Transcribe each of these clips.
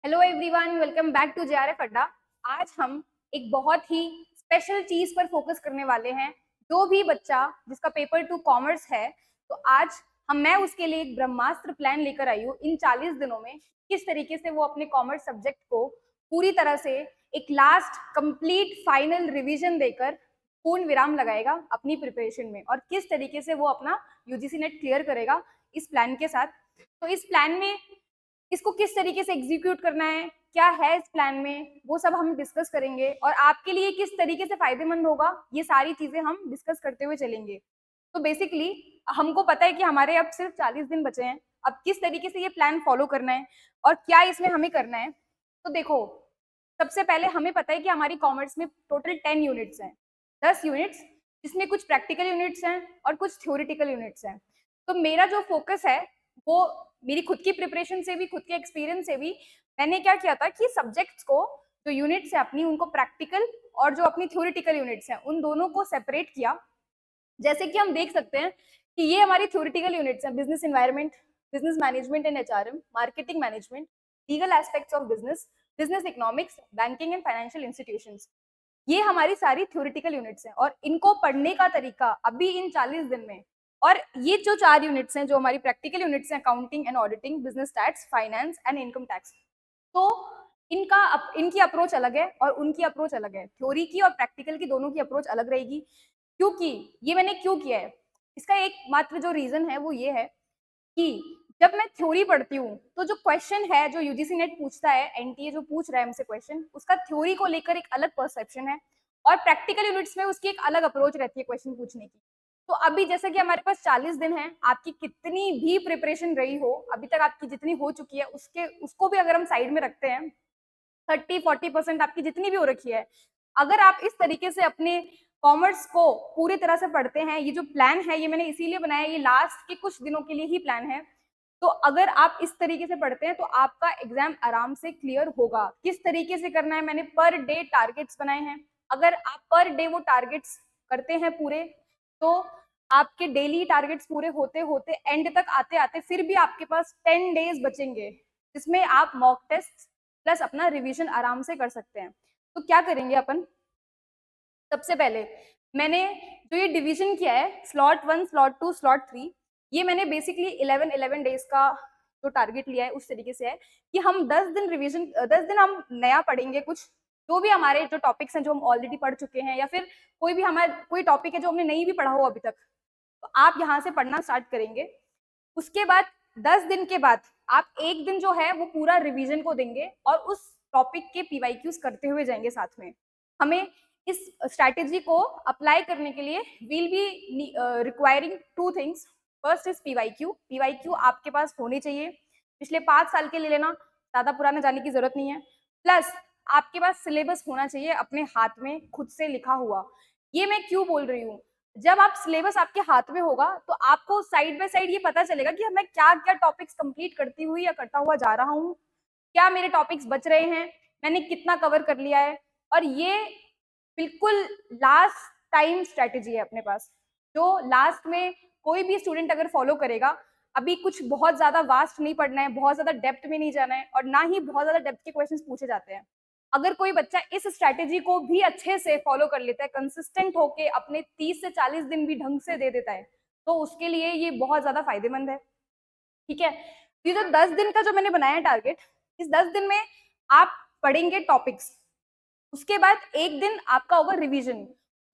Hello everyone, welcome back to JRF Adda. आज हम एक बहुत ही स्पेशल चीज पर फोकस करने वाले हैं। जो भी बच्चा जिसका पेपर 2 कॉमर्स है, तो आज मैं उसके लिए एक ब्रह्मास्त्र प्लान लेकर आई हूँ। इन 40 दिनों में किस तरीके से वो अपने कॉमर्स सब्जेक्ट को पूरी तरह से एक लास्ट कंप्लीट फाइनल रिवीजन देकर पूर्ण विराम लगाएगा अपनी प्रिपरेशन में, और किस तरीके से वो अपना यूजीसी नेट क्लियर करेगा इस प्लान के साथ। तो इस प्लान में इसको किस तरीके से एग्जीक्यूट करना है, क्या है इस प्लान में, वो सब हम डिस्कस करेंगे, और आपके लिए किस तरीके से फायदेमंद होगा, ये सारी चीजें हम डिस्कस करते हुए चलेंगे। तो बेसिकली हमको पता है कि हमारे अब सिर्फ 40 दिन बचे हैं। अब किस तरीके से ये प्लान फॉलो करना है और क्या इसमें हमें करना है। तो देखो, सबसे पहले हमें पता है कि हमारी कॉमर्स में टोटल 10 यूनिट्स हैं, 10 यूनिट्स, जिसमें कुछ प्रैक्टिकल यूनिट्स हैं और कुछ थ्योरेटिकल यूनिट्स हैं। तो मेरा जो फोकस है वो मेरी खुद की प्रिपरेशन से भी, खुद के एक्सपीरियंस से भी, मैंने क्या किया था कि सब्जेक्ट्स को, जो यूनिट्स है अपनी, उनको प्रैक्टिकल और जो अपनी थ्योरेटिकल यूनिट्स हैं उन दोनों को सेपरेट किया। जैसे कि हम देख सकते हैं कि ये हमारी थ्योरेटिकल यूनिट्स हैं: business environment, business management and HRM, marketing management, legal aspects of business, business economics, banking and financial institutions. ये हमारी सारी थ्योरेटिकल यूनिट्स हैं, और इनको पढ़ने का तरीका अभी इन 40 दिन में, और ये जो 4 यूनिट्स हैं जो हमारी प्रैक्टिकल यूनिट्स हैं, accounting and auditing, business tax, finance and income tax, तो इनकी अप्रोच अलग है और उनकी अप्रोच अलग है। थ्योरी की और प्रैक्टिकल की दोनों की अप्रोच अलग रहेगी। क्योंकि ये मैंने क्यों किया है, इसका एकमात्र जो रीजन है वो ये है कि जब मैं थ्योरी पढ़ती हूँ तो जो क्वेश्चन है, जो यूजीसी नेट पूछता है, एनटीए जो पूछ रहा है हमसे क्वेश्चन, उसका थ्योरी को लेकर एक अलग परसेप्शन है, और प्रैक्टिकल यूनिट्स में उसकी एक अलग अप्रोच रहती है क्वेश्चन पूछने की। तो अभी जैसे कि हमारे पास 40 दिन है, आपकी कितनी भी प्रिपरेशन रही हो, अभी तक आपकी जितनी हो चुकी है उसको भी अगर हम साइड में रखते हैं, 30-40% आपकी जितनी भी हो रखी है, अगर आप इस तरीके से अपने कॉमर्स को पूरी तरह से पढ़ते हैं, ये जो प्लान है ये मैंने इसीलिए बनाया, ये लास्ट के कुछ दिनों के लिए ही प्लान है। तो अगर आप इस तरीके से पढ़ते हैं तो आपका एग्जाम आराम से क्लियर होगा। किस तरीके से करना है, मैंने पर डे टारगेट्स बनाए हैं। अगर आप पर डे वो टारगेट्स करते हैं पूरे, तो आपके डेली टारगेट्स पूरे होते होते एंड तक आते आते फिर भी आपके पास 10 डेज बचेंगे, जिसमें आप मॉक टेस्ट प्लस अपना रिवीजन आराम से कर सकते हैं। तो क्या करेंगे अपन, सबसे पहले मैंने जो ये डिवीजन किया है, स्लॉट 1, स्लॉट 2, स्लॉट 3, ये मैंने बेसिकली 11 डेज का जो टारगेट लिया है उस तरीके से है कि हम 10 दिन रिवीजन, 10 दिन हम नया पढ़ेंगे, कुछ जो भी हमारे जो टॉपिक्स हैं जो हम ऑलरेडी पढ़ चुके हैं, या फिर कोई भी हमारा कोई टॉपिक है जो हमने नहीं भी पढ़ा हो अभी तक, तो आप यहाँ से पढ़ना स्टार्ट करेंगे। उसके बाद 10 दिन के बाद आप एक दिन जो है वो पूरा रिवीजन को देंगे, और उस टॉपिक के पीवाईक्यूज करते हुए जाएंगे साथ में। हमें इस स्ट्रैटेजी को अप्लाई करने के लिए will be requiring 2 things. First is PYQ. PYQ आपके पास होने चाहिए, पिछले 5 साल के ले लेना, ज्यादा पुराना जाने की जरूरत नहीं है। प्लस आपके पास सिलेबस होना चाहिए अपने हाथ में खुद से लिखा हुआ। ये मैं क्यों बोल रही हूँ, जब आप सिलेबस आपके हाथ में होगा तो आपको साइड बाय साइड ये पता चलेगा कि मैं क्या क्या टॉपिक्स कंप्लीट करती हुई या करता हुआ जा रहा हूँ, क्या मेरे टॉपिक्स बच रहे हैं, मैंने कितना कवर कर लिया है। और ये बिल्कुल लास्ट टाइम स्ट्रेटेजी है अपने पास, जो लास्ट में कोई भी स्टूडेंट अगर फॉलो करेगा। अभी कुछ बहुत ज्यादा वास्ट नहीं पढ़ना है, बहुत ज्यादा डेप्थ में नहीं जाना है, और ना ही बहुत ज्यादा डेप्थ के क्वेश्चंस पूछे जाते हैं। अगर कोई बच्चा इस स्ट्रैटेजी को भी अच्छे से फॉलो कर लेता है, कंसिस्टेंट होके अपने 30 से 40 दिन भी ढंग से दे देता है, तो उसके लिए ये बहुत ज्यादा फायदेमंद है। ठीक है, ये जो 10 दिन का जो मैंने बनाया टारगेट, इस 10 दिन में आप पढ़ेंगे टॉपिक्स, उसके बाद एक दिन आपका होगा रिवीजन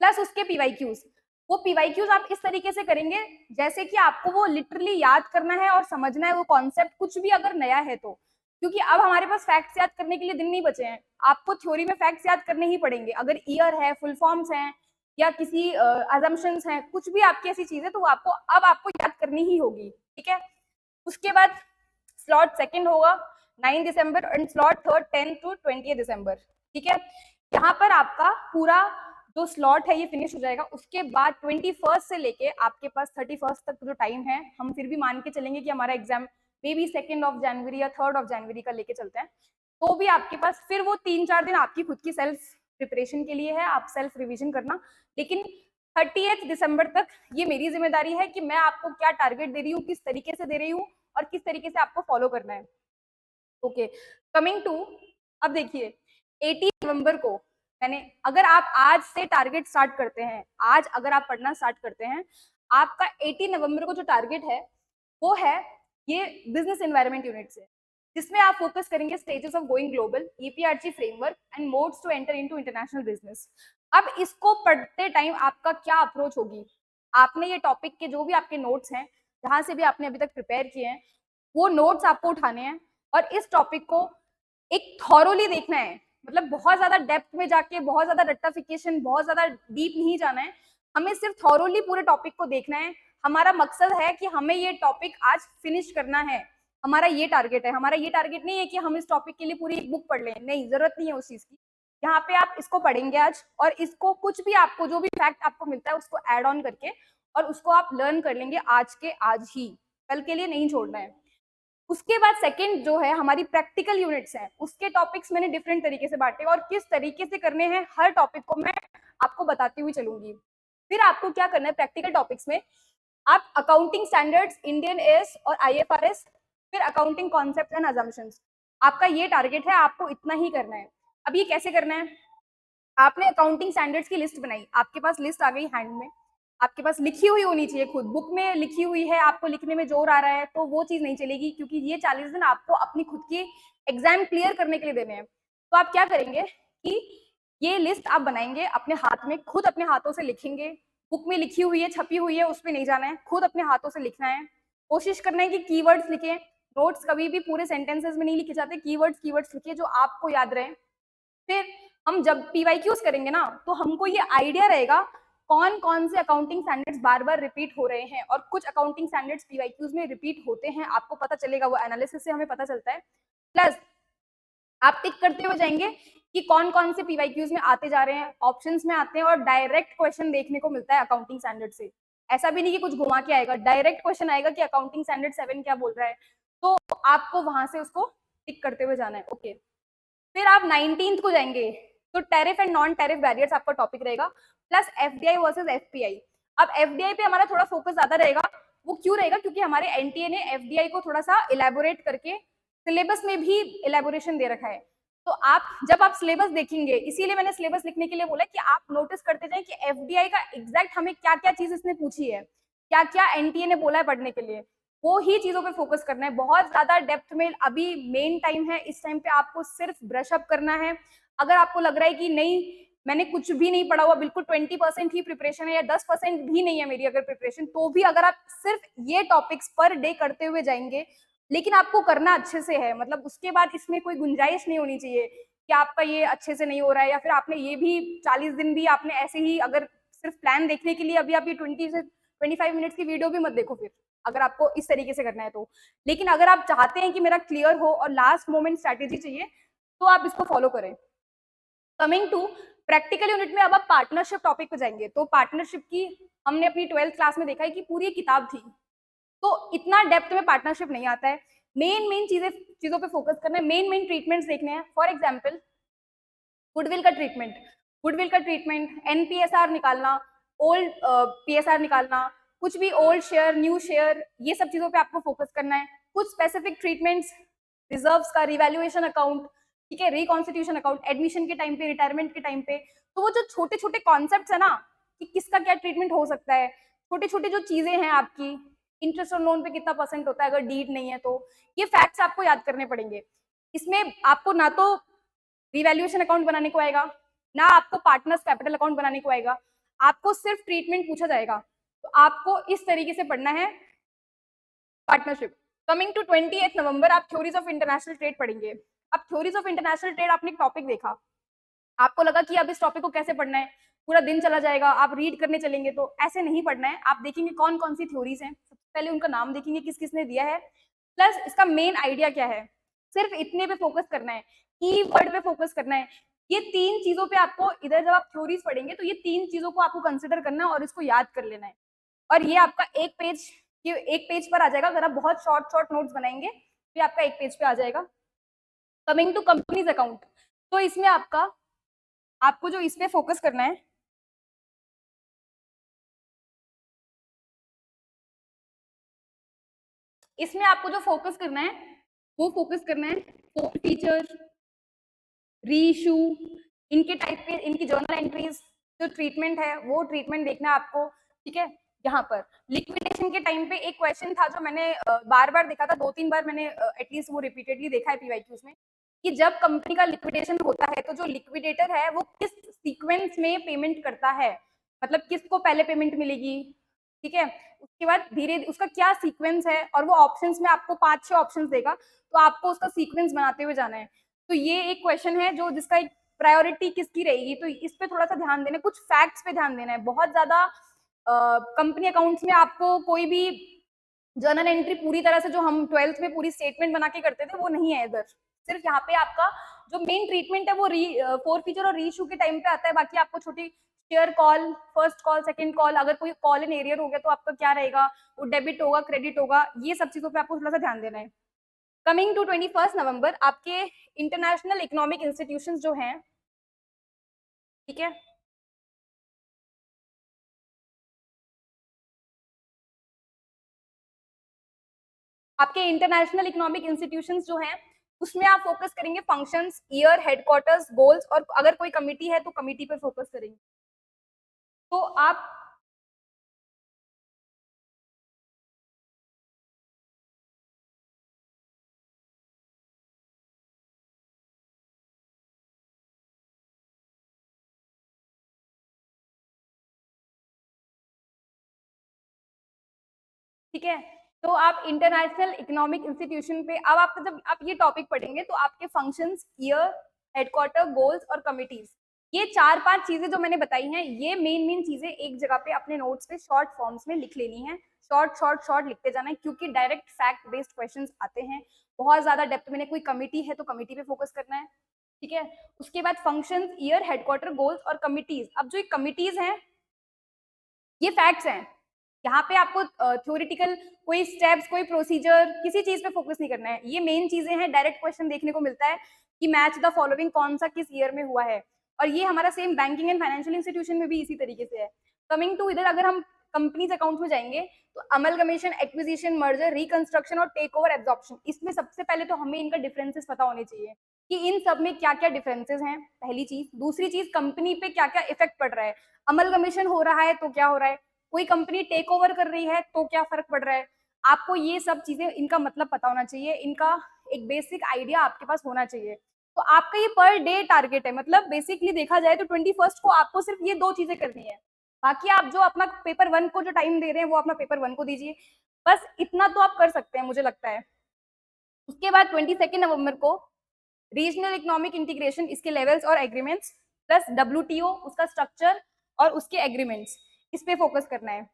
प्लस उसके पीवाईक्यूज। वो पीवाईक्यूज आप इस तरीके से करेंगे जैसे कि आपको वो लिटरली याद करना है और समझना है वो कॉन्सेप्ट, कुछ भी अगर नया है तो। क्योंकि अब हमारे पास फैक्ट्स याद करने के लिए दिन नहीं बचे हैं, आपको थ्योरी में फैक्ट्स याद करने ही पड़ेंगे। अगर ईयर है, फुल फॉर्म्स हैं, या किसी अजम्पशंस हैं, कुछ भी आपकी ऐसी चीजें, तो वो आपको याद करनी ही होगी। ठीक है, उसके बाद स्लॉट सेकंड होगा 9 दिसंबर, एंड स्लॉट थर्ड 10 to 20 दिसंबर। ठीक है, यहाँ पर आपका पूरा जो स्लॉट है ये फिनिश हो जाएगा। उसके बाद 21 से लेके आपके पास 31 तक जो टाइम है, हम फिर भी मान के चलेंगे कि हमारा एग्जाम मे बी 2 जनवरी या 3 जनवरी का लेके चलते हैं, तो भी आपके पास फिर वो 3-4 दिन आपकी खुद की सेल्फ प्रिपरेशन के लिए है, आप सेल्फ रिविजन करना। लेकिन 30 दिसंबर तक ये मेरी जिम्मेदारी है कि मैं आपको क्या टारगेट दे रही हूँ, किस तरीके से दे रही हूँ, और किस तरीके से आपको फॉलो करना है। ओके, कमिंग टू, अब देखिए 18 नवंबर को मैंने, अगर आप आज से टारगेट स्टार्ट करते हैं, आज अगर आप पढ़ना स्टार्ट करते हैं, आपका 18 नवंबर को जो टारगेट है वो है ये बिजनेस एनवायरनमेंट यूनिट से, जिसमें आप फोकस करेंगे stages of going global, EPRG framework and modes to enter into international business. अब इसको पढ़ते टाइम आपका क्या अप्रोच होगी, आपने ये टॉपिक के जो भी आपके नोट्स हैं, जहां से भी आपने अभी तक प्रिपेयर किए हैं, वो नोट्स आपको उठाने हैं और इस टॉपिक को एक थॉरोली देखना है। मतलब बहुत ज्यादा डेप्थ में जाके बहुत ज्यादा रट्टाफिकेशन, बहुत ज्यादा डीप नहीं जाना है, हमें सिर्फ थॉरोली पूरे टॉपिक को देखना है। हमारा मकसद है कि हमें ये टॉपिक आज फिनिश करना है, हमारा ये टारगेट है। हमारा ये टारगेट नहीं है कि हम इस टॉपिक के लिए पूरी एक बुक पढ़ लें, नहीं, जरूरत नहीं है उस चीज की। यहाँ पे आप इसको पढ़ेंगे आज और इसको कुछ भी आपको जो भी फैक्ट आपको मिलता है उसको ऐड ऑन करके और उसको आप लर्न कर लेंगे आज के आज ही, कल के लिए नहीं छोड़ना है। उसके बाद सेकंड जो है हमारी प्रैक्टिकल यूनिट्स हैं, उसके टॉपिक्स मैंने डिफरेंट तरीके से बांटे और किस तरीके से करने हैं हर टॉपिक को मैं आपको बताती हुई चलूंगी। फिर आपको क्या करना है प्रैक्टिकल टॉपिक्स में, आप अकाउंटिंग स्टैंडर्ड्स, इंडियन एस और आईएफआरएस, फिर अकाउंटिंग कॉन्सेप्ट एंड अजम्पशंस, आपका ये टारगेट है, आपको इतना ही करना है। अब ये कैसे करना है, आपने अकाउंटिंग स्टैंडर्ड्स की लिस्ट बनाई, आपके पास लिस्ट आ गई हैंड में, आपके पास लिखी हुई होनी चाहिए, खुद बुक में लिखी हुई है, आपको लिखने में जोर आ रहा है तो वो चीज नहीं चलेगी, क्योंकि ये 40 दिन आपको अपनी खुद की एग्जाम क्लियर करने के लिए देने हैं। तो आप क्या करेंगे कि ये लिस्ट आप बनाएंगे अपने हाथ में, खुद अपने हाथों से लिखेंगे, बुक में लिखी हुई है, छपी हुई है, उस पर नहीं जाना है, खुद अपने हाथों से लिखना है। कोशिश करना है कि कीवर्ड्स लिखें, नोट्स कभी भी पूरे सेंटेंसेस में नहीं लिखे जाते, कीवर्ड्स लिखिए जो आपको याद रहे। फिर हम जब पीवाईक्यूज करेंगे ना तो हमको ये आइडिया रहेगा कौन कौन से अकाउंटिंग स्टैंडर्ड्स बार बार रिपीट हो रहे हैं, और कुछ अकाउंटिंग स्टैंडर्ड्स पीवाईक्यूज में रिपीट होते हैं, आपको पता चलेगा, वो एनालिसिस से हमें पता चलता है। प्लस आप टिक करते हुए जाएंगे कि कौन कौन से पीवाईक्यूज में आते जा रहे हैं, ऑप्शंस में आते हैं और डायरेक्ट क्वेश्चन देखने को मिलता है अकाउंटिंग स्टैंडर्ड से। ऐसा भी नहीं कि कुछ घुमा के आएगा, डायरेक्ट क्वेश्चन आएगा कि अकाउंटिंग स्टैंडर्ड 7 क्या बोल रहा है, तो आपको वहां से उसको टिक करते हुए जाना है। ओके, फिर आप 19th को जाएंगे तो tariff and non tariff barriers आपका टॉपिक रहेगा, प्लस एफडीआई वर्सेस एफपीआई। अब एफडीआई पे हमारा थोड़ा फोकस ज्यादा रहेगा, वो क्यों रहेगा, क्योंकि हमारे एनटीए ने एफडीआई को थोड़ा सा इलेबोरेट करके सिलेबस में भी इलेबोरेशन दे रखा है। तो आप जब आप सिलेबस देखेंगे, इसीलिए मैंने सिलेबस लिखने के लिए बोला कि आप नोटिस करते जाए कि एफडीआई का एग्जैक्ट हमें क्या क्या चीज इसने पूछी है, क्या क्या एनटीए ने बोला है पढ़ने के लिए, वो ही चीजों पे फोकस करना है। बहुत ज्यादा डेप्थ में अभी मेन टाइम है, इस टाइम पे आपको सिर्फ ब्रश अप करना है। अगर आपको लग रहा है कि नहीं मैंने कुछ भी नहीं पढ़ा हुआ, बिल्कुल 20% ही प्रिपरेशन है या 10% भी नहीं है मेरी अगर प्रिपरेशन, तो भी अगर आप सिर्फ ये टॉपिक्स पर डे करते हुए जाएंगे, लेकिन आपको करना अच्छे से है, मतलब उसके बाद इसमें कोई गुंजाइश नहीं होनी चाहिए कि आपका ये अच्छे से नहीं हो रहा है, या फिर आपने ये भी 40 दिन भी आपने ऐसे ही, अगर सिर्फ प्लान देखने के लिए अभी आप ये 20 से 25 मिनट्स की वीडियो भी मत देखो फिर, अगर आपको इस तरीके से करना है तो। लेकिन अगर आप चाहते हैं कि मेरा क्लियर हो और लास्ट मोमेंट स्ट्रैटेजी चाहिए, तो आप इसको फॉलो करें। कमिंग टू प्रैक्टिकल यूनिट में अब आप पार्टनरशिप टॉपिक पे जाएंगे, तो पार्टनरशिप की हमने अपनी 12th क्लास में देखा है कि पूरी किताब थी, तो इतना डेप्थ में पार्टनरशिप नहीं आता है। मेन चीजों पे फोकस करना है, मेन ट्रीटमेंट्स देखने हैं। फॉर एग्जाम्पल गुडविल का ट्रीटमेंट, एनपीएसआर निकालना, ओल्ड पीएसआर निकालना, कुछ भी ओल्ड शेयर, न्यू शेयर, ये सब चीजों पे आपको फोकस करना है। कुछ स्पेसिफिक ट्रीटमेंट्स, रिजर्व्स का, रिवैल्यूएशन अकाउंट, ठीक है, रिकॉन्स्टिट्यूशन अकाउंट, एडमिशन के टाइम पे, रिटायरमेंट के टाइम पे, तो वो जो छोटे छोटे कॉन्सेप्ट है ना कि किसका क्या ट्रीटमेंट हो सकता है, छोटे छोटे जो चीजें हैं आपकी, इंटरेस्ट ऑन लोन पे कितना परसेंट होता है अगर डीड नहीं है, तो ये फैक्ट्स आपको याद करने पड़ेंगे। इसमें आपको ना तो रिवैल्यूएशन अकाउंट बनाने को आएगा, ना आपको पार्टनर्स कैपिटल अकाउंट बनाने को आएगा, आपको सिर्फ ट्रीटमेंट पूछा जाएगा। तो आपको इस तरीके से पढ़ना है पार्टनरशिप। कमिंग टू 28 नवंबर आप थ्योरीज ऑफ इंटरनेशनल ट्रेड पढ़ेंगे। अब थ्योरीज ऑफ इंटरनेशनल ट्रेड आपने एक टॉपिक देखा, आपको लगा कि अब इस टॉपिक को कैसे पढ़ना है, पूरा दिन चला जाएगा, आप रीड करने चलेंगे, तो ऐसे नहीं पढ़ना है। आप देखेंगे कौन कौन सी थ्योरीज हैं, सबसे पहले उनका नाम देखेंगे किस किस ने दिया है, प्लस इसका मेन आइडिया क्या है, सिर्फ इतने पे फोकस करना है, की वर्ड पे फोकस करना है। ये तीन चीजों पे आपको, इधर जब आप थ्योरीज पढ़ेंगे तो ये तीन चीजों को आपको कंसिडर करना है और इसको याद कर लेना है। और ये आपका एक पेज पर आ जाएगा, अगर आप बहुत शॉर्ट शॉर्ट नोट्स बनाएंगे तो आपका एक पेज पे आ जाएगा। कमिंग टू कंपनीज अकाउंट, तो इसमें आपको जो इस पे फोकस करना है, इसमें आपको जो फोकस करना है वो फोकस करना है। फीचर, री इशू, इनके टाइप पे इनकी जर्नल एंट्रीज, जो ट्रीटमेंट है वो ट्रीटमेंट देखना है आपको, ठीक है। यहाँ पर लिक्विडेशन के टाइम पे एक क्वेश्चन था जो मैंने बार बार देखा था, 2-3 बार मैंने एटलीस्ट वो रिपीटेडली देखा है पीवाईक्यूज में, कि जब कंपनी का लिक्विडेशन होता है तो जो लिक्विडेटर है वो किस सीक्वेंस में पेमेंट करता है, मतलब किसको पहले पेमेंट मिलेगी, ठीक है। उसके बाद धीरे उसका क्या सीक्वेंस है, और वो ऑप्शंस में आपको 5-6 ऑप्शंस देगा, तो आपको उसका सीक्वेंस बनाते हुए जाना है। तो ये एक क्वेश्चन है जो जिसका एक प्रायोरिटी किसकी रहेगी, तो इस पे थोड़ा सा ध्यान देना है, कुछ फैक्ट्स पे ध्यान देना है। बहुत ज्यादा कंपनी अकाउंट्स में आपको कोई भी जर्नल एंट्री पूरी तरह से जो हम 12th में पूरी स्टेटमेंट बना के करते थे वो नहीं है इधर। सिर्फ यहाँ पे आपका जो मेन ट्रीटमेंट है वो फोर फीचर और री इशू के टाइम पे आता है। बाकी आपको छोटी share call, first call, second call, अगर कोई कॉल इन एरियर हो गया तो आपका क्या रहेगा, वो डेबिट होगा, क्रेडिट होगा, ये सब चीजों पे आपको थोड़ा सा ध्यान देना है। कमिंग टू 21 नवंबर, आपके इंटरनेशनल इकोनॉमिक इंस्टीट्यूशंस जो हैं, ठीक है, आपके इंटरनेशनल इकोनॉमिक इंस्टीट्यूशंस जो हैं उसमें आप फोकस करेंगे फंक्शंस, ईयर, हेडक्वार्टर्स, गोल्स, और अगर कोई कमिटी है तो कमिटी पे फोकस करेंगे। तो आप ठीक है, तो आप इंटरनेशनल इकोनॉमिक इंस्टीट्यूशन पे अब आप जब आप ये टॉपिक पढ़ेंगे तो आपके फंक्शंस, ईयर, हेडक्वार्टर, गोल्स और कमिटीज, ये 4-5 चीजें जो मैंने बताई हैं, ये मेन चीजें एक जगह पे अपने नोट्स पे शॉर्ट फॉर्म्स में लिख लेनी है। शॉर्ट लिखते जाना है, क्योंकि डायरेक्ट फैक्ट बेस्ड क्वेश्चंस आते हैं। बहुत ज्यादा डेप्थ में कोई कमिटी है तो कमिटी पे फोकस करना है, ठीक है। उसके बाद फंक्शंस, ईयर, हेडक्वार्टर, गोल्स और कमिटीज। अब जो कमिटीज हैं ये फैक्ट्स हैं, यहाँ पे आपको थ्योरेटिकल कोई स्टेप्स, कोई प्रोसीजर, किसी चीज पे फोकस नहीं करना है। ये मेन चीजें हैं, डायरेक्ट क्वेश्चन देखने को मिलता है कि मैच द फॉलोइंग कौन सा किस ईयर में हुआ है, और ये हमारा same banking and financial institution में भी इसी तरीके से है। कमिंग टू इधर अगर हम कंपनीज अकाउंट में जाएंगे तो अमलगमेशन, एक्विजिशन, मर्जर, रिकंस्ट्रक्शन और टेक ओवर, एब्जॉर्प्शन, इसमें सबसे पहले तो हमें इनका डिफरेंसेस पता होने चाहिए कि इन सब में क्या क्या डिफरेंसेस हैं, पहली चीज। दूसरी चीज, कंपनी पे क्या क्या इफेक्ट पड़ रहा है, अमलगमेशन हो रहा है तो क्या हो रहा है, कोई कंपनी टेक ओवर कर रही है तो क्या फर्क पड़ रहा है। आपको ये सब चीजें, इनका मतलब पता होना चाहिए, इनका एक बेसिक आइडिया आपके पास होना चाहिए। तो आपका ये पर डे टारगेट है, मतलब बेसिकली देखा जाए तो 21 को आपको सिर्फ ये 2 चीजें करनी है। बाकी आप जो अपना पेपर 1 को जो टाइम दे रहे हैं वो अपना पेपर 1 को दीजिए, बस इतना तो आप कर सकते हैं मुझे लगता है। उसके बाद 22 नवंबर को रीजनल इकोनॉमिक इंटीग्रेशन, इसके लेवल्स और एग्रीमेंट्स, प्लस डब्ल्यूटीओ, उसका स्ट्रक्चर और उसके एग्रीमेंट्स, इस पे फोकस करना है।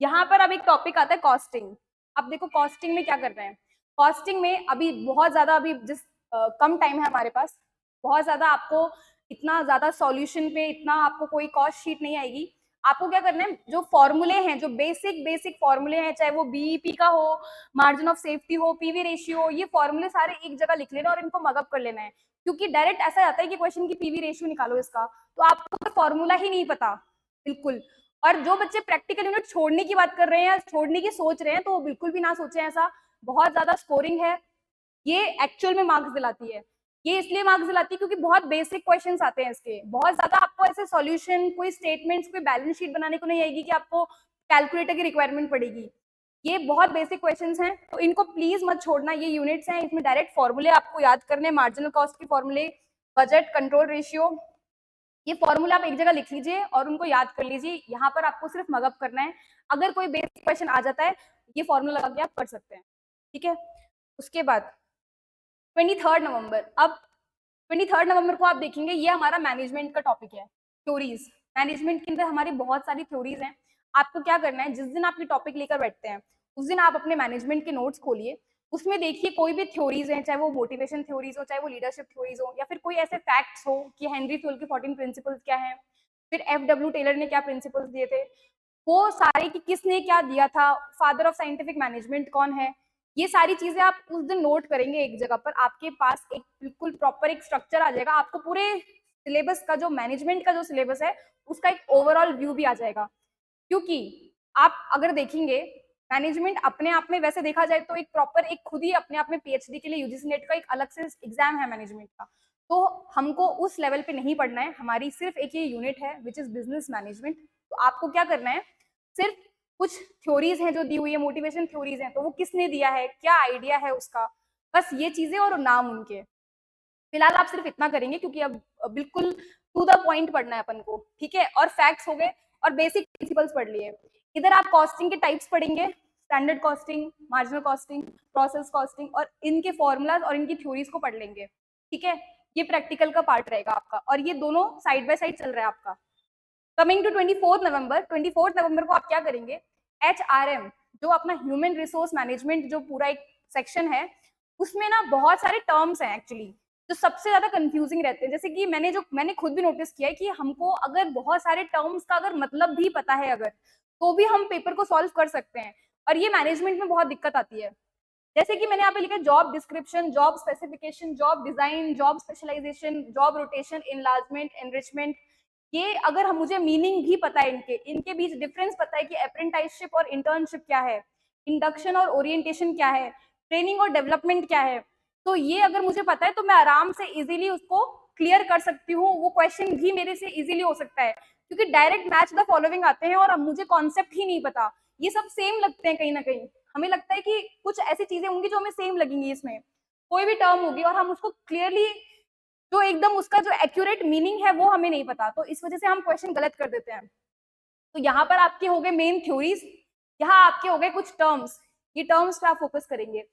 यहाँ पर अब एक टॉपिक आता है कॉस्टिंग। अब देखो कॉस्टिंग में क्या कर रहे हैं, कॉस्टिंग में अभी बहुत ज्यादा, अभी जिस कम टाइम है हमारे पास, बहुत ज्यादा आपको इतना ज्यादा सॉल्यूशन पे इतना आपको कोई कॉस्ट शीट नहीं आएगी। आपको क्या करना है, जो फॉर्मूले हैं, जो बेसिक फॉर्मूले हैं, चाहे वो बीईपी का हो, मार्जिन ऑफ सेफ्टी हो, पीवी रेशियो हो, ये फॉर्मूले सारे एक जगह लिख लेना और इनको मगअप कर लेना है। क्योंकि डायरेक्ट ऐसा जाता है कि क्वेश्चन की पीवी रेशियो निकालो इसका, तो आपको फॉर्मूला ही नहीं पता बिल्कुल। और जो बच्चे प्रैक्टिकल यूनिट छोड़ने की बात कर रहे हैं या छोड़ने की सोच रहे हैं तो वो बिल्कुल भी ना सोचे ऐसा। बहुत ज्यादा स्कोरिंग है, ये एक्चुअल में मार्क्स दिलाती है। ये इसलिए मार्क्स दिलाती है क्योंकि बहुत बेसिक क्वेश्चंस आते हैं इसके, बहुत ज्यादा आपको ऐसे सॉल्यूशन, कोई स्टेटमेंट्स, कोई बैलेंस शीट बनाने को नहीं आएगी कि आपको कैलकुलेटर की रिक्वायरमेंट पड़ेगी। ये बहुत बेसिक क्वेश्चंस हैं, तो इनको प्लीज मत छोड़ना। ये यूनिट्स हैं, इसमें डायरेक्ट फॉर्मूले आपको याद करने, मार्जिनल कॉस्ट के फॉर्मूले, बजट, कंट्रोल रेशियो, ये फॉर्मूला आप एक जगह लिख लीजिए और उनको याद कर लीजिए। यहाँ पर आपको सिर्फ मगअप करना है, अगर कोई बेसिक क्वेश्चन आ जाता है ये फॉर्मूला लगा के आप कर सकते हैं, ठीक है। उसके बाद 23 नवंबर, अब 23 नवंबर को आप देखेंगे, ये हमारा मैनेजमेंट का टॉपिक है, थ्योरीज। मैनेजमेंट के अंदर हमारी बहुत सारी थ्योरीज हैं। आपको क्या करना है, जिस दिन आप ये टॉपिक लेकर बैठते हैं उस दिन आप अपने मैनेजमेंट के नोट्स खोलिए, उसमें देखिए कोई भी थ्योरीज हैं, चाहे वो मोटिवेशन थ्योरीज हो, चाहे वो लीडरशिप थ्योरीज हो, या फिर कोई ऐसे फैक्ट्स हो कि हेनरी फ्यूल के 14 प्रिंसिपल्स क्या हैं, फिर FW टेलर ने क्या प्रिंसिपल्स दिए थे, वो सारे कि किसने क्या दिया था, फादर ऑफ साइंटिफिक मैनेजमेंट कौन है, ये सारी चीजें आप उस दिन नोट करेंगे एक जगह पर, आपके पास एक बिल्कुल प्रॉपर एक स्ट्रक्चर आ जाएगा। आपको पूरे सिलेबस का, जो मैनेजमेंट का जो सिलेबस है उसका एक ओवरऑल व्यू भी आ जाएगा। क्योंकि आप अगर देखेंगे मैनेजमेंट अपने आप में वैसे देखा जाए तो एक प्रॉपर एक खुद ही अपने आप में पीएचडी के लिए यूजीसी नेट का एक अलग से एग्जाम है मैनेजमेंट का। तो हमको उस लेवल पे नहीं पढ़ना है, हमारी सिर्फ एक ये यूनिट है विच इज बिजनेस मैनेजमेंट। तो आपको क्या करना है, सिर्फ कुछ थ्योरीज हैं जो दी हुई है, मोटिवेशन थ्योरीज हैं, तो वो किसने दिया है, क्या आइडिया है उसका, बस ये चीजें और नाम उनके। फिलहाल आप सिर्फ इतना करेंगे क्योंकि अब बिल्कुल टू द पॉइंट पढ़ना है अपन को, ठीक है। और फैक्ट्स हो गए और बेसिक प्रिंसिपल्स पढ़ लिए। इधर आप कॉस्टिंग के टाइप्स पढ़ेंगे, standard costing, marginal costing, process costing, और इनके फॉर्मूलाज और इनकी थ्योरीज को पढ़ लेंगे, ठीक है। ये प्रैक्टिकल का पार्ट रहेगा आपका, और ये दोनों साइड बाय साइड चल रहा है आपका। कमिंग टू 24 नवंबर, 24 नवंबर को आप क्या करेंगे, HRM जो अपना ह्यूमन रिसोर्स मैनेजमेंट जो पूरा एक सेक्शन है, उसमें ना बहुत सारे टर्म्स हैं एक्चुअली जो सबसे ज्यादा कंफ्यूजिंग रहते हैं। जैसे कि मैंने खुद भी नोटिस किया है कि हमको अगर बहुत सारे टर्म्स का अगर मतलब भी पता है अगर, तो भी हम पेपर को सॉल्व कर सकते हैं, और ये मैनेजमेंट में बहुत दिक्कत आती है। जैसे कि मैंने यहाँ पे लिखा है job description, job specification, job design, job specialization, job rotation, enlargement, enrichment. ये अगर हम मुझे मीनिंग भी पता है, इनके बीच डिफरेंस पता है कि अप्रेंटिसशिप और इंटर्नशिप क्या है, इंडक्शन और ओरिएंटेशन क्या है, ट्रेनिंग और डेवलपमेंट क्या है, तो ये अगर मुझे पता है तो मैं आराम से इजीली उसको क्लियर कर सकती हूँ। वो क्वेश्चन भी मेरे से इजीली हो सकता है क्योंकि डायरेक्ट मैच द फॉलोइंग आते हैं और अब मुझे कॉन्सेप्ट ही नहीं पता, ये सब सेम लगते हैं कहीं ना कहीं। हमें लगता है कि कुछ ऐसी चीजें होंगी जो हमें सेम लगेंगी, इसमें कोई भी टर्म होगी और हम उसको क्लियरली जो एकदम उसका जो एक्यूरेट मीनिंग है वो हमें नहीं पता, तो इस वजह से हम क्वेश्चन गलत कर देते हैं। तो यहाँ पर आपके हो गए मेन थ्योरीज, यहाँ आपके हो गए कुछ टर्म्स, ये टर्म्स पे आप फोकस करेंगे।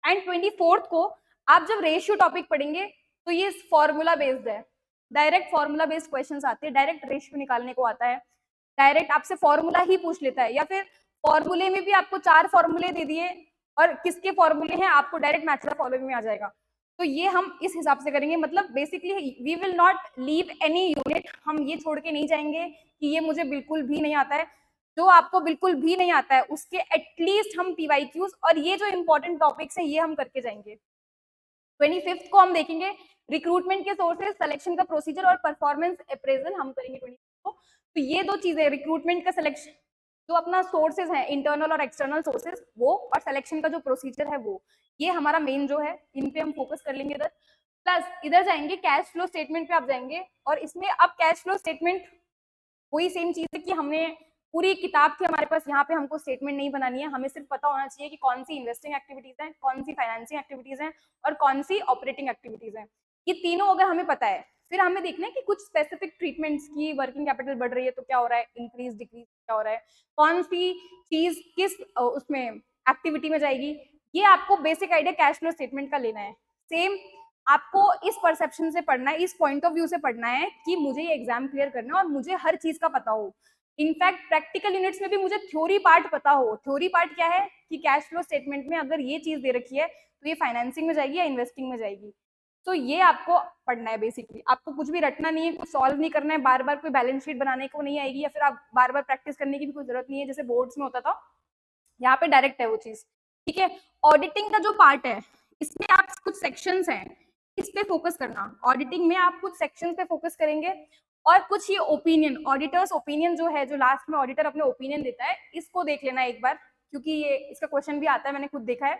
एंड 24th को आप जब रेशियो टॉपिक पढ़ेंगे तो ये फॉर्मूला बेस्ड है, डायरेक्ट फॉर्मूला बेस्ड क्वेश्चंस आते हैं, डायरेक्ट रेशियो निकालने को आता है, डायरेक्ट आपसे फॉर्मूला ही पूछ लेता है, या फिर फॉर्मूले में भी आपको 4 फॉर्मूले दे दिए और किसके फॉर्मूले हैं आपको डायरेक्ट मैच द फॉलोइंग में आ जाएगा। तो ये हम इस हिसाब से करेंगे, मतलब basically we will not leave any unit, हम ये छोड़ के नहीं जाएंगे कि ये मुझे बिल्कुल भी नहीं आता है। जो आपको बिल्कुल भी नहीं आता है उसके एटलीस्ट हम पीवाईक्यूज और ये जो इंपॉर्टेंट टॉपिक्स हैं ये हम करके जाएंगे। 25th को हम देखेंगे रिक्रूटमेंट के सोर्सेज, सिलेक्शन का प्रोसीजर और परफॉर्मेंस अप्रेजल हम करेंगे 25th को। तो ये दो चीजें, रिक्रूटमेंट का सिलेक्शन जो अपना सोर्सेज है इंटरनल और एक्सटर्नल सोर्सेज वो, और सिलेक्शन का जो प्रोसीजर है वो, ये हमारा मेन जो है, इन पे हम फोकस कर लेंगे इधर। प्लस इधर जाएंगे कैश फ्लो स्टेटमेंट पे आप जाएंगे, और इसमें अब कैश फ्लो स्टेटमेंट वही सेम चीज है कि हमने पूरी किताब थी हमारे पास, यहाँ पे हमको स्टेटमेंट नहीं बनानी है, हमें सिर्फ पता होना चाहिए कि कौन सी इन्वेस्टिंग एक्टिविटीज हैं, कौन सी फाइनेंसिंग एक्टिविटीज हैं और कौन सी ऑपरेटिंग एक्टिविटीज हैं। ये तीनों अगर हमें पता है, फिर हमें देखना है कि कुछ स्पेसिफिक ट्रीटमेंट्स की वर्किंग कैपिटल बढ़ रही है तो क्या हो रहा है, इंक्रीज डिक्रीज क्या हो रहा है, कौन सी चीज किस उसमें एक्टिविटी में जाएगी, ये आपको basic idea cash flow statement का लेना है। सेम आपको इस परसेप्शन से पढ़ना है, इस पॉइंट ऑफ व्यू से पढ़ना है कि मुझे ये एग्जाम क्लियर करना है और मुझे हर चीज का पता हो। इनफैक्ट प्रैक्टिकल यूनिट्स में भी मुझे थ्योरी पार्ट पता हो। थ्योरी पार्ट क्या है कि कैश फ्लो स्टेटमेंट में अगर ये चीज दे रखी है तो ये फाइनेंसिंग में जाएगी या इन्वेस्टिंग में जाएगी। तो ये आपको पढ़ना है बेसिकली, आपको कुछ भी रटना नहीं है, कुछ सॉल्व नहीं करना है, बार बार कोई बैलेंस शीट बनाने को नहीं आएगी, या फिर आप बार बार प्रैक्टिस करने की भी कोई जरूरत नहीं है जैसे बोर्ड्स में होता था, यहाँ पे डायरेक्ट है वो चीज, ठीक है। ऑडिटिंग का जो पार्ट है इसमें आप कुछ सेक्शंस हैं इस पे फोकस करना, ऑडिटिंग में आप कुछ सेक्शंस पे फोकस करेंगे, और कुछ ये ओपिनियन, ऑडिटर्स ओपिनियन जो है, जो लास्ट में ऑडिटर अपने ओपिनियन देता है, इसको देख लेना एक बार क्योंकि ये इसका क्वेश्चन भी आता है, मैंने खुद देखा है।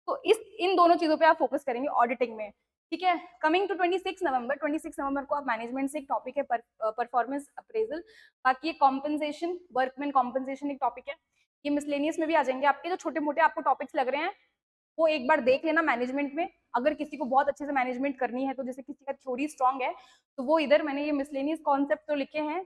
तो इन दोनों चीजों पे आप फोकस करेंगे ऑडिटिंग में, ठीक है। कमिंग टू 26 नवंबर, 26 नवंबर को आप मैनेजमेंट से एक टॉपिक है परफॉर्मेंस अप्रेजल, बाकी कॉम्पनसेशन, वर्कमैन कॉम्पनसेशन एक टॉपिक है, ये मिसलेनियस में भी आ जाएंगे। आपके जो छोटे मोटे आपको टॉपिक्स लग रहे हैं वो एक बार देख लेना मैनेजमेंट में, अगर किसी को बहुत अच्छे से मैनेजमेंट करनी है तो जैसे किसी का थ्योरी स्ट्रांग है तो वो इधर मैंने ये मिसलेनियस कॉन्सेप्ट तो लिखे हैं,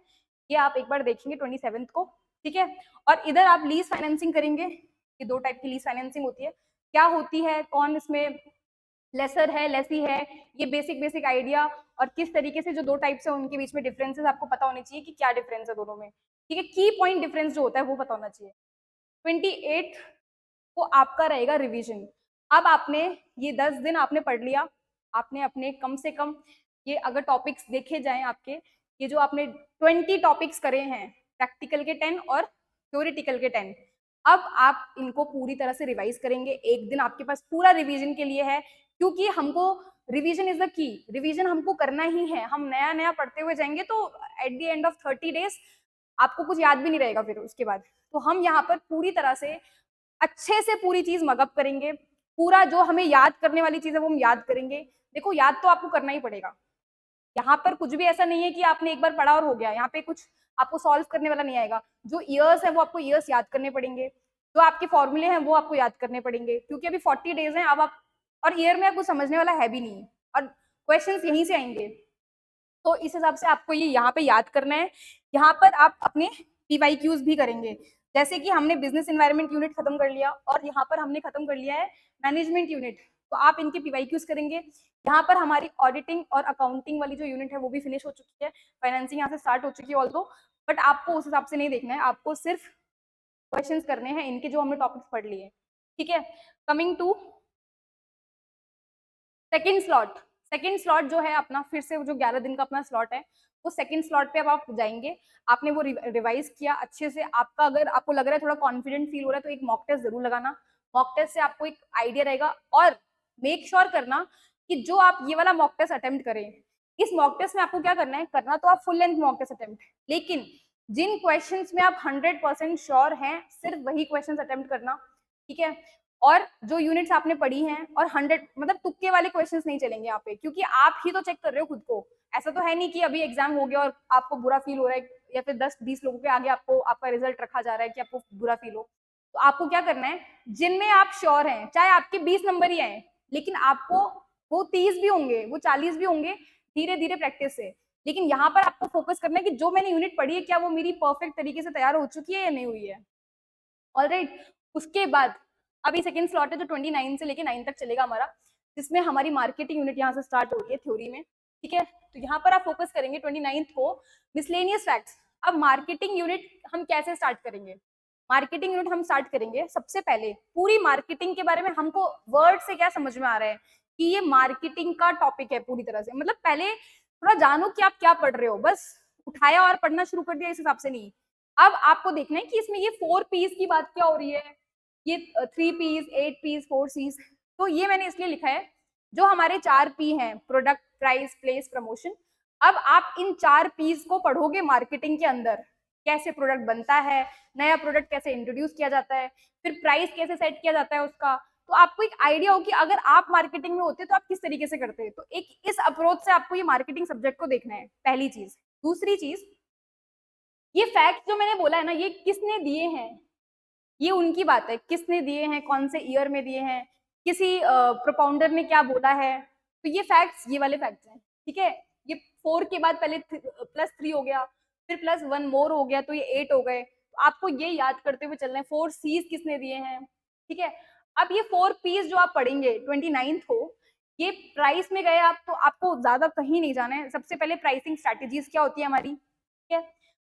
ये आप एक बार देखेंगे 27 को, ठीक है। और इधर आप लीज फाइनेंसिंग करेंगे, ये दो टाइप की लीज फाइनेंसिंग होती है, क्या होती है, कौन इसमें लेसर है, लेसी है, ये बेसिक बेसिक आइडिया, और किस तरीके से जो दो टाइप्स है उनके बीच में डिफरेंसेस आपको पता होने चाहिए कि क्या डिफरेंस है दोनों में, ठीक है। की पॉइंट डिफरेंस जो होता है वो पता होना चाहिए। 28 को आपका रहेगा रिवीजन। अब आपने ये 10 दिन आपने पढ़ लिया, आपने अपने कम से कम ये अगर टॉपिक्स देखे जाएं आपके, ये जो आपने 20 टॉपिक्स करे हैं, प्रैक्टिकल के 10 और थ्योरेटिकल के 10, अब आप इनको पूरी तरह से रिवाइज करेंगे। एक दिन आपके पास पूरा रिवीजन के लिए है क्योंकि हमको revision is the key, revision हमको करना ही है। हम नया नया पढ़ते हुए जाएंगे तो at the end of 30 days आपको कुछ याद भी नहीं रहेगा फिर उसके बाद। तो हम यहाँ पर पूरी तरह से अच्छे से पूरी चीज मगअप करेंगे, पूरा जो हमें याद करने वाली चीज है वो हम याद करेंगे। देखो याद तो आपको करना ही पड़ेगा, यहाँ पर कुछ भी ऐसा नहीं है कि आपने एक बार पढ़ा और हो गया, यहाँ पे कुछ आपको सॉल्व करने वाला नहीं आएगा। जो ईयर्स है वो आपको ईयर्स याद करने पड़ेंगे, जो आपके फॉर्मूले हैं वो आपको याद करने पड़ेंगे, क्योंकि अभी 40 डेज हैं। अब आप और ईयर में आपको समझने वाला है भी नहीं, और क्वेश्चंस यहीं से आएंगे, तो इस हिसाब से आपको ये यहाँ पे याद करना है। यहाँ पर आप अपने PYQs भी करेंगे, जैसे कि हमने बिजनेस एनवायरनमेंट यूनिट खत्म कर लिया और यहाँ पर हमने खत्म कर लिया है मैनेजमेंट यूनिट, तो आप इनके PYQs करेंगे। यहाँ पर हमारी ऑडिटिंग और अकाउंटिंग वाली जो यूनिट है वो भी फिनिश हो चुकी है, फाइनेंसिंग यहाँ से स्टार्ट हो चुकी है ऑल्सो, बट आपको उस हिसाब से नहीं देखना है, आपको सिर्फ क्वेश्चंस करने हैं इनके जो हमने टॉपिक्स पढ़ लिए, ठीक है। Coming to second slot, second slot जो है अपना फिर से जो 11 दिन का अपना स्लॉट है, वो सेकेंड स्लॉट पे अब आप जाएंगे। आपने वो रिवाइज किया अच्छे से, आपका अगर आपको लग रहा है थोड़ा कॉन्फिडेंट फील हो रहा है तो एक मॉक टेस्ट जरूर लगाना। मॉक टेस्ट से आपको एक आइडिया रहेगा, और मेक श्योर करना कि जो आप ये वाला मॉक टेस्ट अटेम्प्ट करें, इस मॉक टेस्ट में आपको क्या करना है, करना तो आप full length mock test attempt, लेकिन जिन क्वेश्चंस में आप 100% श्योर हैं सिर्फ वही क्वेश्चंस अटेम्प्ट करना, ठीक है। और जो यूनिट्स आपने पढ़ी हैं, और 100 मतलब तुक्के वाले क्वेश्चंस नहीं चलेंगे यहाँ पे, क्योंकि आप ही तो चेक कर रहे हो खुद को। ऐसा तो है नहीं कि अभी एग्जाम हो गया और आपको बुरा फील हो रहा है, या फिर 10-20 लोगों के आगे आपको आपका रिजल्ट रखा जा रहा है कि आपको बुरा फील हो। तो आपको क्या करना है, जिनमें आप श्योर हैं, चाहे आपके 20 नंबर ही आए, लेकिन आपको वो 30 भी होंगे, वो 40 भी होंगे, धीरे धीरे प्रैक्टिस से। लेकिन यहाँ पर आपको फोकस करना है कि जो मैंने यूनिट पढ़ी है क्या वो मेरी परफेक्ट तरीके से तैयार हो चुकी है या नहीं हुई है। ऑलराइट, उसके बाद अभी सेकंड स्लॉट है जो 29 से लेके 9 तक चलेगा हमारा, जिसमें हमारी मार्केटिंग यूनिट यहाँ से स्टार्ट हो रही है थ्योरी में, ठीक है। तो यहाँ पर आप फोकस करेंगे 29 को मिसलेनियस फैक्ट्स। अब मार्केटिंग यूनिट हम कैसे स्टार्ट करेंगे, मार्केटिंग यूनिट हम स्टार्ट करेंगे सबसे पहले पूरी मार्केटिंग के बारे में, हमको वर्ड से क्या समझ में आ रहा है कि ये मार्केटिंग का टॉपिक है पूरी तरह से, मतलब पहले थोड़ा जानो कि आप क्या पढ़ रहे हो, बस उठाया और पढ़ना शुरू कर दिया इस हिसाब से नहीं। अब आपको देखना है कि इसमें ये 4 P's की बात क्या हो रही है, ये 3 P's, 8 P's, 4 C's, तो ये मैंने इसलिए लिखा है, जो हमारे 4 P हैं, प्रोडक्ट, प्राइस, प्लेस, प्रमोशन। अब आप इन 4 P's को पढ़ोगे मार्केटिंग के अंदर, कैसे प्रोडक्ट बनता है, नया प्रोडक्ट कैसे इंट्रोड्यूस किया जाता है, फिर प्राइस कैसे सेट किया जाता है उसका, तो आपको एक आइडिया हो कि अगर आप मार्केटिंग में होते तो आप किस तरीके से करते। तो एक इस अप्रोच से आपको ये मार्केटिंग सब्जेक्ट को देखना है, पहली चीज। दूसरी चीज, ये फैक्ट जो मैंने बोला है ना, ये किसने दिए हैं, ये उनकी बात है, किसने दिए हैं, कौन से ईयर में दिए हैं, किसी प्रोपाउंडर ने क्या बोला है, तो ये फैक्ट्स, ये वाले फैक्ट्स हैं, ठीक है। ये 4 के बाद पहले +3 हो गया, फिर +1 मोर हो गया, तो ये 8 हो गए। तो आपको ये याद करते हुए चलना है 4 C's किसने दिए हैं, ठीक है। अब ये 4 P's जो आप पढ़ेंगे 29 को, ये प्राइस में गए आप, तो आपको ज्यादा कहीं नहीं जाना है। सबसे पहले प्राइसिंग स्ट्रैटेजीज क्या होती है हमारी, ठीक है,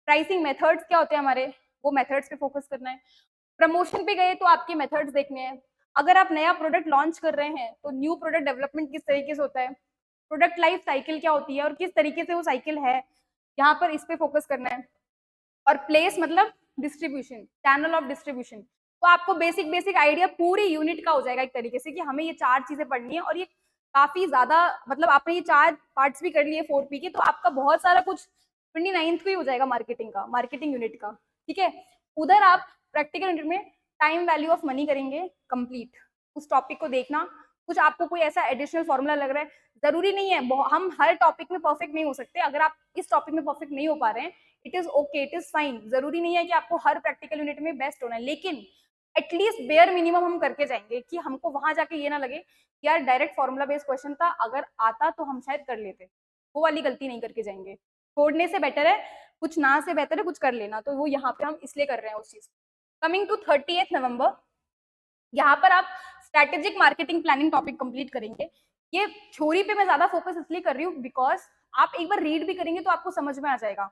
प्राइसिंग मेथड्स क्या होते हैं हमारे, वो मेथड्स पे फोकस करना है। प्रमोशन पे गए तो आपके मेथड्स देखने हैं। अगर आप नया प्रोडक्ट लॉन्च कर रहे हैं तो न्यू प्रोडक्ट डेवलपमेंट किस तरीके से होता है, प्रोडक्ट लाइफ साइकिल क्या होती है और किस तरीके से वो साइकिल है, यहाँ पर इस पे फोकस करना है। और प्लेस मतलब डिस्ट्रीब्यूशन, चैनल ऑफ डिस्ट्रीब्यूशन। तो आपको बेसिक बेसिक आइडिया पूरी यूनिट का हो जाएगा एक तरीके से कि हमें ये 4 चीजें पढ़नी है, और ये काफी ज्यादा, मतलब आपने ये 4 पार्ट्स भी कर लिए 4P के, तो आपका बहुत सारा कुछ 29th को ही हो जाएगा मार्केटिंग का, मार्केटिंग यूनिट का, ठीक है। उधर आप प्रैक्टिकल यूनिट में टाइम वैल्यू ऑफ मनी करेंगे कंप्लीट, उस टॉपिक को देखना। कुछ आपको कोई ऐसा एडिशनल फॉर्मूला लग रहा है, जरूरी नहीं है, हम हर टॉपिक में परफेक्ट नहीं हो सकते। अगर आप इस टॉपिक में परफेक्ट नहीं हो पा रहे हैं, it is okay, it is fine, जरूरी नहीं है कि आपको हर प्रैक्टिकल यूनिट में बेस्ट होना है, लेकिन एटलीस्ट बेयर मिनिमम हम करके जाएंगे कि हमको वहां जाके ये ना लगे कि यार डायरेक्ट फॉर्मूला बेस्ड क्वेश्चन था, अगर आता तो हम शायद कर लेते, वो वाली गलती नहीं करके जाएंगे। छोड़ने से बेटर है, कुछ ना से बेहतर है कुछ कर लेना, तो वो यहाँ पे हम इसलिए कर रहे हैं उस चीज। कमिंग टू 30 नवंबर, यहाँ पर आप strategic marketing planning topic complete करेंगे। ये थ्योरी पे मैं ज्यादा फोकस इसलिए कर रही हूँ बिकॉज आप एक बार रीड भी करेंगे तो आपको समझ में आ जाएगा।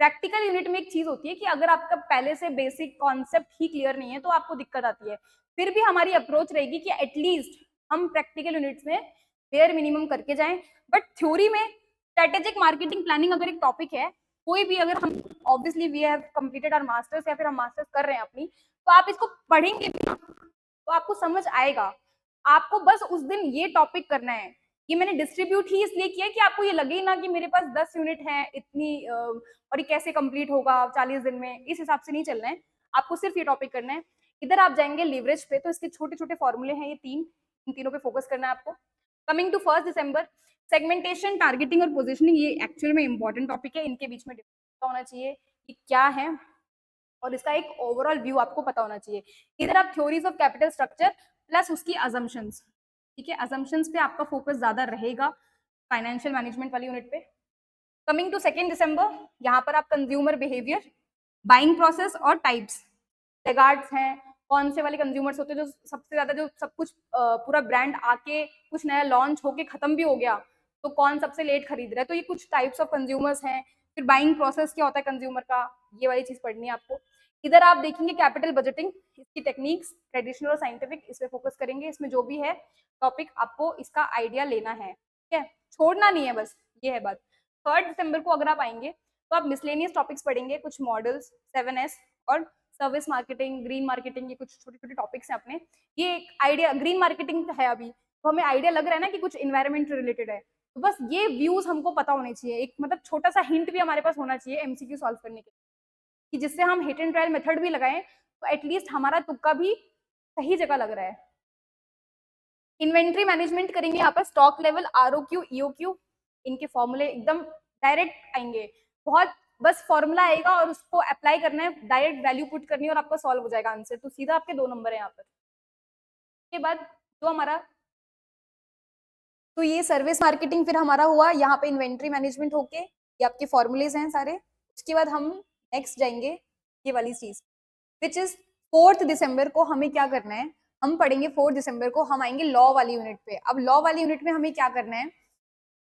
प्रैक्टिकल यूनिट में एक चीज होती है कि अगर आपका पहले से बेसिक कॉन्सेप्ट ही क्लियर नहीं है तो आपको दिक्कत आती है, फिर भी हमारी अप्रोच रहेगी कि एटलीस्ट हम प्रैक्टिकल यूनिट्स में बेयर मिनिमम करके जाएं। बट थ्योरी में स्ट्रैटेजिक मार्केटिंग प्लानिंग अगर एक टॉपिक है, कोई भी, अगर हम obviously we have completed our masters या फिर हम मास्टर्स कर रहे हैं अपनी, तो आप इसको पढ़ेंगे तो आपको समझ आएगा। आपको बस उस दिन ये टॉपिक करना है। ये मैंने डिस्ट्रीब्यूट ही इसलिए किया कि आपको ये लगे ना कि मेरे पास 10 यूनिट है इतनी और ये कैसे कंप्लीट होगा 40 दिन में, इस हिसाब से नहीं चलना है। आपको सिर्फ ये टॉपिक करना है। इधर आप जाएंगे लीवरेज पे, तो इसके छोटे छोटे फॉर्मूले हैं ये तीन, इन तीनों पे फोकस करना है आपको। Coming to 1 December, segmentation, targeting और पोजिशनिंग, ये एक्चुअल में इंपॉर्टेंट टॉपिक है, इनके बीच में डिफरेंस होना चाहिए कि क्या है और इसका एक ओवरऑल व्यू आपको पता होना चाहिए। इधर आप theories of capital structure plus उसकी अजम्पशंस, ठीक है, अजम्पशंस पे आपका फोकस ज्यादा रहेगा फाइनेंशियल मैनेजमेंट वाली यूनिट पे। कमिंग टू 2 दिसंबर, यहाँ पर आप कंज्यूमर बिहेवियर, बाइंग प्रोसेस और टाइप्स, लेगार्ड्स हैं, कौन से वाले कंज्यूमर्स होते हैं जो सबसे ज्यादा, जो सब कुछ पूरा ब्रांड आके कुछ नया लॉन्च होके खत्म भी हो गया तो कौन सबसे लेट खरीद रहा है, तो ये कुछ टाइप्स ऑफ कंज्यूमर्स हैं। फिर बाइंग प्रोसेस क्या होता है कंज्यूमर का, ये वाली चीज पढ़नी है आपको। इधर आप देखेंगे कैपिटल बजटिंग, इसकी टेक्निक्स ट्रेडिशनल और साइंटिफिक, इस पे फोकस करेंगे। इसमें जो भी है टॉपिक आपको इसका आइडिया लेना है, ठीक है, छोड़ना नहीं है, बस ये है बात। 3 दिसंबर को अगर आप आएंगे तो आप मिसलेनियस टॉपिक्स पढ़ेंगे, कुछ मॉडल्स 7S और सर्विस मार्केटिंग, ग्रीन मार्केटिंग, ये कुछ छोटे छोटे टॉपिक्स हैं अपने। ये एक आइडिया, ग्रीन मार्केटिंग है अभी तो हमें आइडिया लग रहा है ना कि कुछ इन्वायरमेंट रिलेटेड है, तो बस ये व्यूज हमको पता होने चाहिए, एक मतलब छोटा सा हिंट भी हमारे पास होना चाहिए एमसीक्यू सॉल्व करने के लिए, कि जिससे हम हिट एंड ट्रायल मेथड भी लगाएं तो एटलीस्ट हमारा तुक्का भी सही जगह लग रहा है। इन्वेंट्री मैनेजमेंट करेंगे यहाँ पर, स्टॉक लेवल, आरओक्यू, ईओक्यू, इनके फॉर्मूले एकदम डायरेक्ट आएंगे, बहुत बस फॉर्मूला आएगा और उसको अप्लाई करना है, डायरेक्ट वैल्यू पुट करनी है और आपका सॉल्व हो जाएगा आंसर, तो सीधा आपके 2 नंबर है यहाँ पर। उसके बाद जो हमारा, तो ये सर्विस मार्केटिंग फिर हमारा हुआ, यहाँ पे इन्वेंट्री मैनेजमेंट होके ये आपके फॉर्मूलेज हैं सारे। उसके बाद हम नेक्स्ट जाएंगे ये वाली चीज, विच इज 4 दिसंबर को हमें क्या करना है, हम पढ़ेंगे 4 दिसंबर को हम आएंगे लॉ वाली यूनिट पे। अब लॉ वाली यूनिट में हमें क्या करना है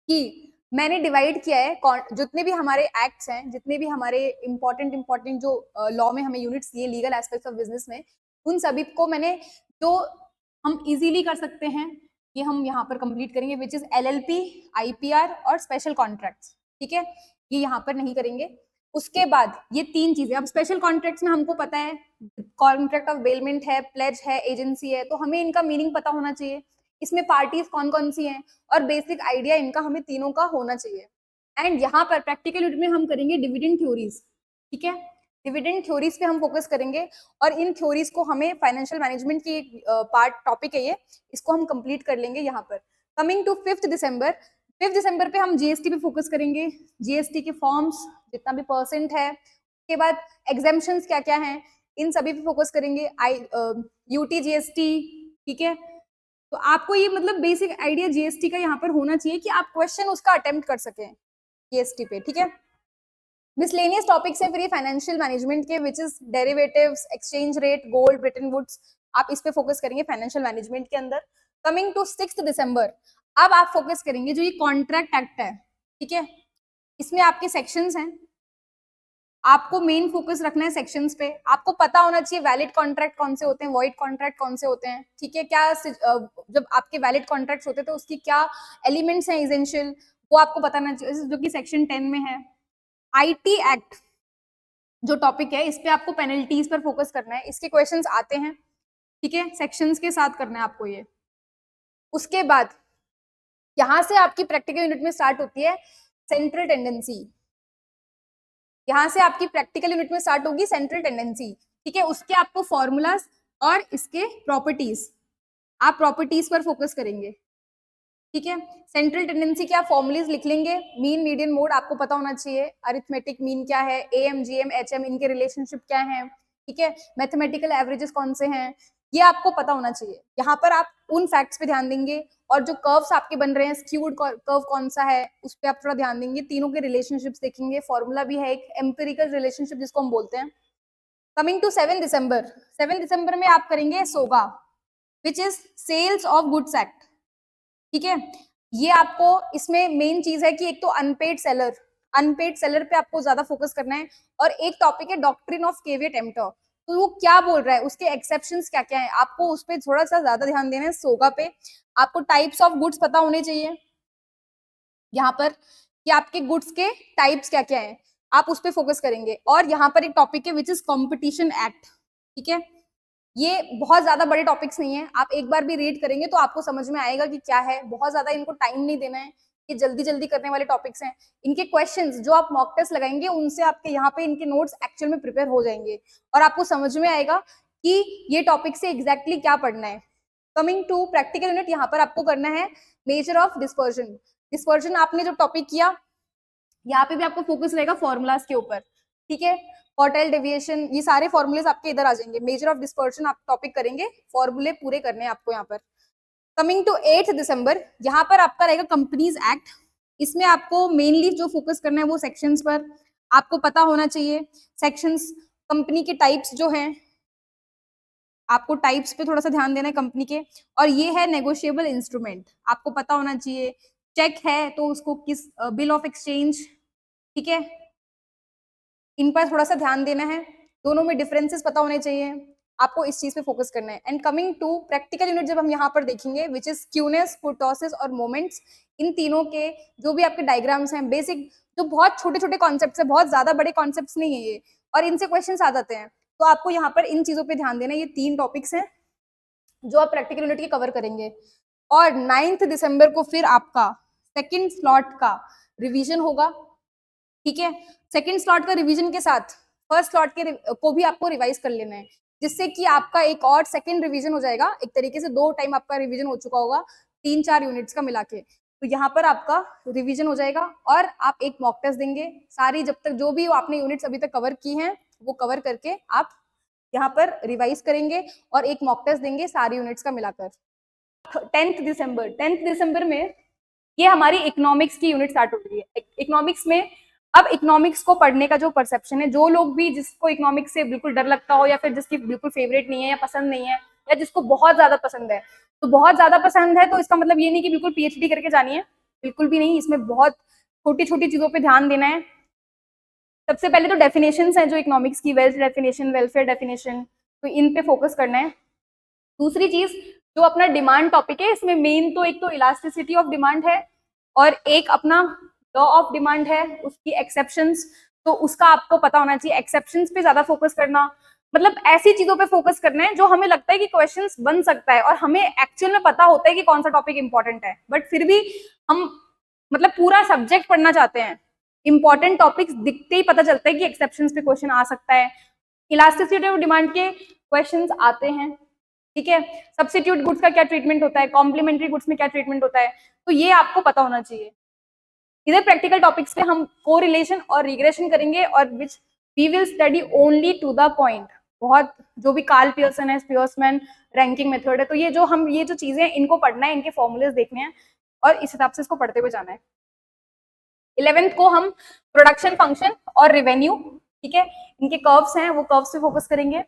कि मैंने डिवाइड किया है जितने भी हमारे एक्ट्स हैं, जितने भी हमारे इंपॉर्टेंट जो लॉ में हमें यूनिट्स दिए लीगल एस्पेक्ट्स ऑफ बिजनेस में, उन सभी को मैंने, जो हम इजीली कर सकते हैं ये हम यहाँ पर कंप्लीट करेंगे, विच इज LLP, IPR और स्पेशल कॉन्ट्रैक्ट्स, ठीक है, ये यहाँ पर नहीं करेंगे। उसके बाद ये 3 चीजें, अब स्पेशल कॉन्ट्रैक्ट्स में हमको पता है कॉन्ट्रैक्ट ऑफ बेलमेंट है, प्लेज है, एजेंसी है, तो हमें इनका मीनिंग पता होना चाहिए, इसमें पार्टीज कौन कौन सी हैं और बेसिक आइडिया इनका हमें तीनों का होना चाहिए। एंड यहाँ पर प्रैक्टिकल यूनिट में हम करेंगे डिविडेंड थ्योरीज, ठीक है, डिविडेंड थ्योरीज पे हम फोकस करेंगे और इन थ्योरीज को हमें फाइनेंशियल मैनेजमेंट की एक पार्ट टॉपिक है ये, इसको हम कंप्लीट कर लेंगे यहाँ पर। कमिंग टू 5 दिसंबर, 5 दिसंबर पे हम जीएसटी पे फोकस करेंगे, जीएसटी के फॉर्म्स जितना भी परसेंट है, उसके बाद एग्जेम्पशंस क्या क्या हैं, इन सभी पे फोकस करेंगे, यूटी जीएसटी, ठीक है, तो आपको ये मतलब बेसिक आइडिया जीएसटी का यहाँ पर होना चाहिए कि आप क्वेश्चन उसका अटेम्प्ट कर सकें जीएसटी पे, ठीक है। मिसलेनियस टॉपिक्स है फिर ये फाइनेंशियल मैनेजमेंट के, which is derivatives, exchange rate, gold, Bretton Woods, आप इस पे फोकस करेंगे फाइनेंशियल मैनेजमेंट के अंदर। कमिंग टू 6 दिसंबर, अब आप फोकस करेंगे जो ये कॉन्ट्रैक्ट एक्ट है, ठीक है, इसमें आपके सेक्शंस हैं, आपको मेन फोकस रखना है सेक्शंस पे, आपको पता होना चाहिए वैलिड कॉन्ट्रैक्ट कौन से होते हैं, वॉइड कॉन्ट्रैक्ट कौन से होते हैं, ठीक है, क्या जब आपके वैलिड कॉन्ट्रैक्ट्स होते हैं तो उसकी क्या एलिमेंट्स हैं एसेंशियल, वो आपको बताना चाहिए, जो कि सेक्शन 10 में है। आईटी एक्ट जो टॉपिक है, इस पे आपको पेनल्टीज पर फोकस करना है, इसके क्वेश्चंस आते हैं, ठीक है, सेक्शंस के साथ करना है आपको ये। उसके बाद यहां से आपकी प्रैक्टिकल यूनिट में स्टार्ट होती है सेंट्रल टेंडेंसी, यहां से आपकी प्रैक्टिकल यूनिट में स्टार्ट होगी सेंट्रल टेंडेंसी, ठीक है, उसके आपको फॉर्मूलाज और इसके प्रॉपर्टीज, आप प्रॉपर्टीज पर फोकस करेंगे, ठीक है। सेंट्रल टेंडेंसी के आप फॉर्मूलेज लिख लेंगे, मीन, मीडियन, मोड आपको पता होना चाहिए, अरिथमेटिक मीन क्या है, एएम, जीएम, एचएम, इनके रिलेशनशिप क्या है, ठीक है, मैथमेटिकल एवरेजेस कौन से हैं, ये आपको पता होना चाहिए। यहाँ पर आप उन फैक्ट्स पे ध्यान देंगे और जो कर्व्स आपके बन रहे हैं, स्क्यूड कर्व कौन सा है उस पर आप थोड़ा ध्यान देंगे, तीनों के रिलेशनशिप्स देखेंगे, फॉर्मूला भी है एक एम्पिरिकल रिलेशनशिप जिसको हम बोलते हैं। कमिंग टू 7 दिसंबर, 7 दिसंबर में आप करेंगे SOGA, which is sales of goods act, ठीक है, ये आपको इसमें मेन चीज है कि एक तो अनपेड सेलर पे आपको ज्यादा फोकस करना है, और एक टॉपिक है डॉक्ट्रिन ऑफ केविएट एम्प्टर, तो वो क्या बोल रहा है, उसके एक्सेप्शंस क्या क्या है, आपको उस पर थोड़ा सा ज्यादा ध्यान देना है सोगा पे। आपको टाइप्स ऑफ गुड्स पता होने चाहिए यहाँ पर कि आपके गुड्स के टाइप्स क्या क्या है, आप उस पर फोकस करेंगे। और यहाँ पर एक टॉपिक है विच इज कॉम्पिटिशन एक्ट, ठीक है, ये बहुत ज्यादा बड़े टॉपिक्स नहीं है, आप एक बार भी रीड करेंगे तो आपको समझ में आएगा कि क्या है, बहुत ज्यादा इनको टाइम नहीं देना है, ये जल्दी जल्दी करने वाले टॉपिक्स हैं। इनके क्वेश्चंस जो आप मॉक टेस्ट लगाएंगे उनसे आपके यहाँ पे इनके नोट्स एक्चुअल में प्रिपेयर हो जाएंगे और आपको समझ में आएगा कि ये टॉपिक से एग्जैक्टली क्या पढ़ना है। कमिंग टू प्रैक्टिकल यूनिट, यहाँ पर आपको करना है मेजर ऑफ डिस्पर्जन। डिस्पर्जन आपने जो टॉपिक किया, यहाँ पे भी आपको फोकस रहेगा फॉर्मूलाज के ऊपर, ठीक है। क्वार्टाइल डेविएशन, ये सारे फॉर्मूलेज आपके इधर आ जाएंगे। मेजर ऑफ डिस्पर्जन आप टॉपिक करेंगे, फॉर्मूले पूरे करने हैं आपको यहाँ पर। कमिंग टू 8 दिसंबर, यहाँ पर आपका रहेगा कंपनीज एक्ट। इसमें आपको मेनली जो फोकस करना है वो सेक्शंस पर आपको पता होना चाहिए। सेक्शंस, कंपनी के टाइप्स जो हैं, आपको टाइप्स पे थोड़ा सा ध्यान देना है कंपनी के। और ये है नेगोशिएबल इंस्ट्रूमेंट, आपको पता होना चाहिए। चेक है तो उसको किस, बिल ऑफ एक्सचेंज, ठीक है, इन पर थोड़ा सा ध्यान देना है। दोनों में डिफरेंसेस पता होने चाहिए, आपको इस चीज पे फोकस करना है। And coming to practical unit, जब हम यहाँ पर देखेंगे विच इज क्यूनेस, कुर्टोसिस और मोमेंट्स, इन तीनों के जो भी आपके डायग्राम्स हैं, बेसिक जो बहुत छोटे छोटे कॉन्सेप्ट्स हैं, बहुत ज्यादा बड़े कॉन्सेप्ट्स नहीं है ये, और इनसे क्वेश्चंस आ जाते हैं, तो आपको यहाँ पर इन चीजों पे ध्यान देना है। ये 3 टॉपिक्स हैं जो आप प्रैक्टिकल यूनिट के कवर करेंगे। और 9 दिसंबर को फिर आपका सेकेंड स्लॉट का रिवीजन होगा, ठीक है। सेकेंड स्लॉट का रिवीजन के साथ फर्स्ट स्लॉट के को भी आपको रिवाइज कर लेना है, जिससे कि आपका एक और सेकेंड रिवीजन हो जाएगा। एक तरीके से 2 टाइम आपका रिवीजन हो चुका होगा 3-4 यूनिट्स का मिला के, तो यहाँ पर आपका रिवीजन हो जाएगा। और आप एक मॉक टेस्ट देंगे, सारी जब तक जो भी आपने यूनिट्स अभी तक कवर की हैं वो कवर करके आप यहाँ पर रिवाइज करेंगे और एक मॉक टेस्ट देंगे सारी यूनिट्स का मिलाकर। 10th दिसंबर में ये हमारी इकोनॉमिक्स की यूनिट स्टार्ट हो रही है। इकोनॉमिक्स में अब इकोनॉमिक्स को पढ़ने का जो परसेप्शन है, जो लोग भी जिसको इकोनॉमिक्स से बिल्कुल डर लगता हो, या फिर जिसकी बिल्कुल फेवरेट नहीं है या पसंद नहीं है, या जिसको बहुत ज्यादा पसंद है, तो बहुत ज्यादा पसंद है तो इसका मतलब ये नहीं कि बिल्कुल पीएचडी करके जानी है, बिल्कुल भी नहीं। इसमें बहुत छोटी छोटी चीजों पे ध्यान देना है। सबसे पहले तो डेफिनेशंस हैं जो इकोनॉमिक्स की, वेल्थ डेफिनेशन, वेलफेयर डेफिनेशन, तो इन पे फोकस करना है। दूसरी चीज जो अपना डिमांड टॉपिक है, इसमें मेन तो एक तो इलास्टिसिटी ऑफ डिमांड है और एक अपना लॉ ऑफ डिमांड है, उसकी एक्सेप्शंस, तो उसका आपको पता होना चाहिए। एक्सेप्शंस पे ज्यादा फोकस करना, मतलब ऐसी चीजों पे फोकस करना है जो हमें लगता है कि क्वेश्चंस बन सकता है और हमें एक्चुअल में पता होता है कि कौन सा टॉपिक इंपॉर्टेंट है, बट फिर भी हम मतलब पूरा सब्जेक्ट पढ़ना चाहते हैं। इंपॉर्टेंट टॉपिक्स दिखते ही पता चलता है कि एक्सेप्शंस पे क्वेश्चन आ सकता है। इलास्टिसिटी ऑफ डिमांड के क्वेश्चंस आते हैं, ठीक है। सब्स्टिट्यूट गुड्स का क्या ट्रीटमेंट होता है, कॉम्प्लीमेंट्री गुड्स में क्या ट्रीटमेंट होता है, तो ये आपको पता होना चाहिए। इधर प्रैक्टिकल टॉपिक्स पे हम कोरिलेशन और रिग्रेशन करेंगे और which we will study only to the point. बहुत जो भी कार्ल पियर्सन है, स्पियर्समैन रैंकिंग मेथड है, तो ये जो चीजें हैं इनको पढ़ना है, इनके फॉर्मूलेज देखने हैं और इस हिसाब से इसको पढ़ते हुए जाना है। 11th को हम प्रोडक्शन फंक्शन और रेवेन्यू, ठीक है, इनके कर्व्स हैं, वो कर्व्स पे फोकस करेंगे।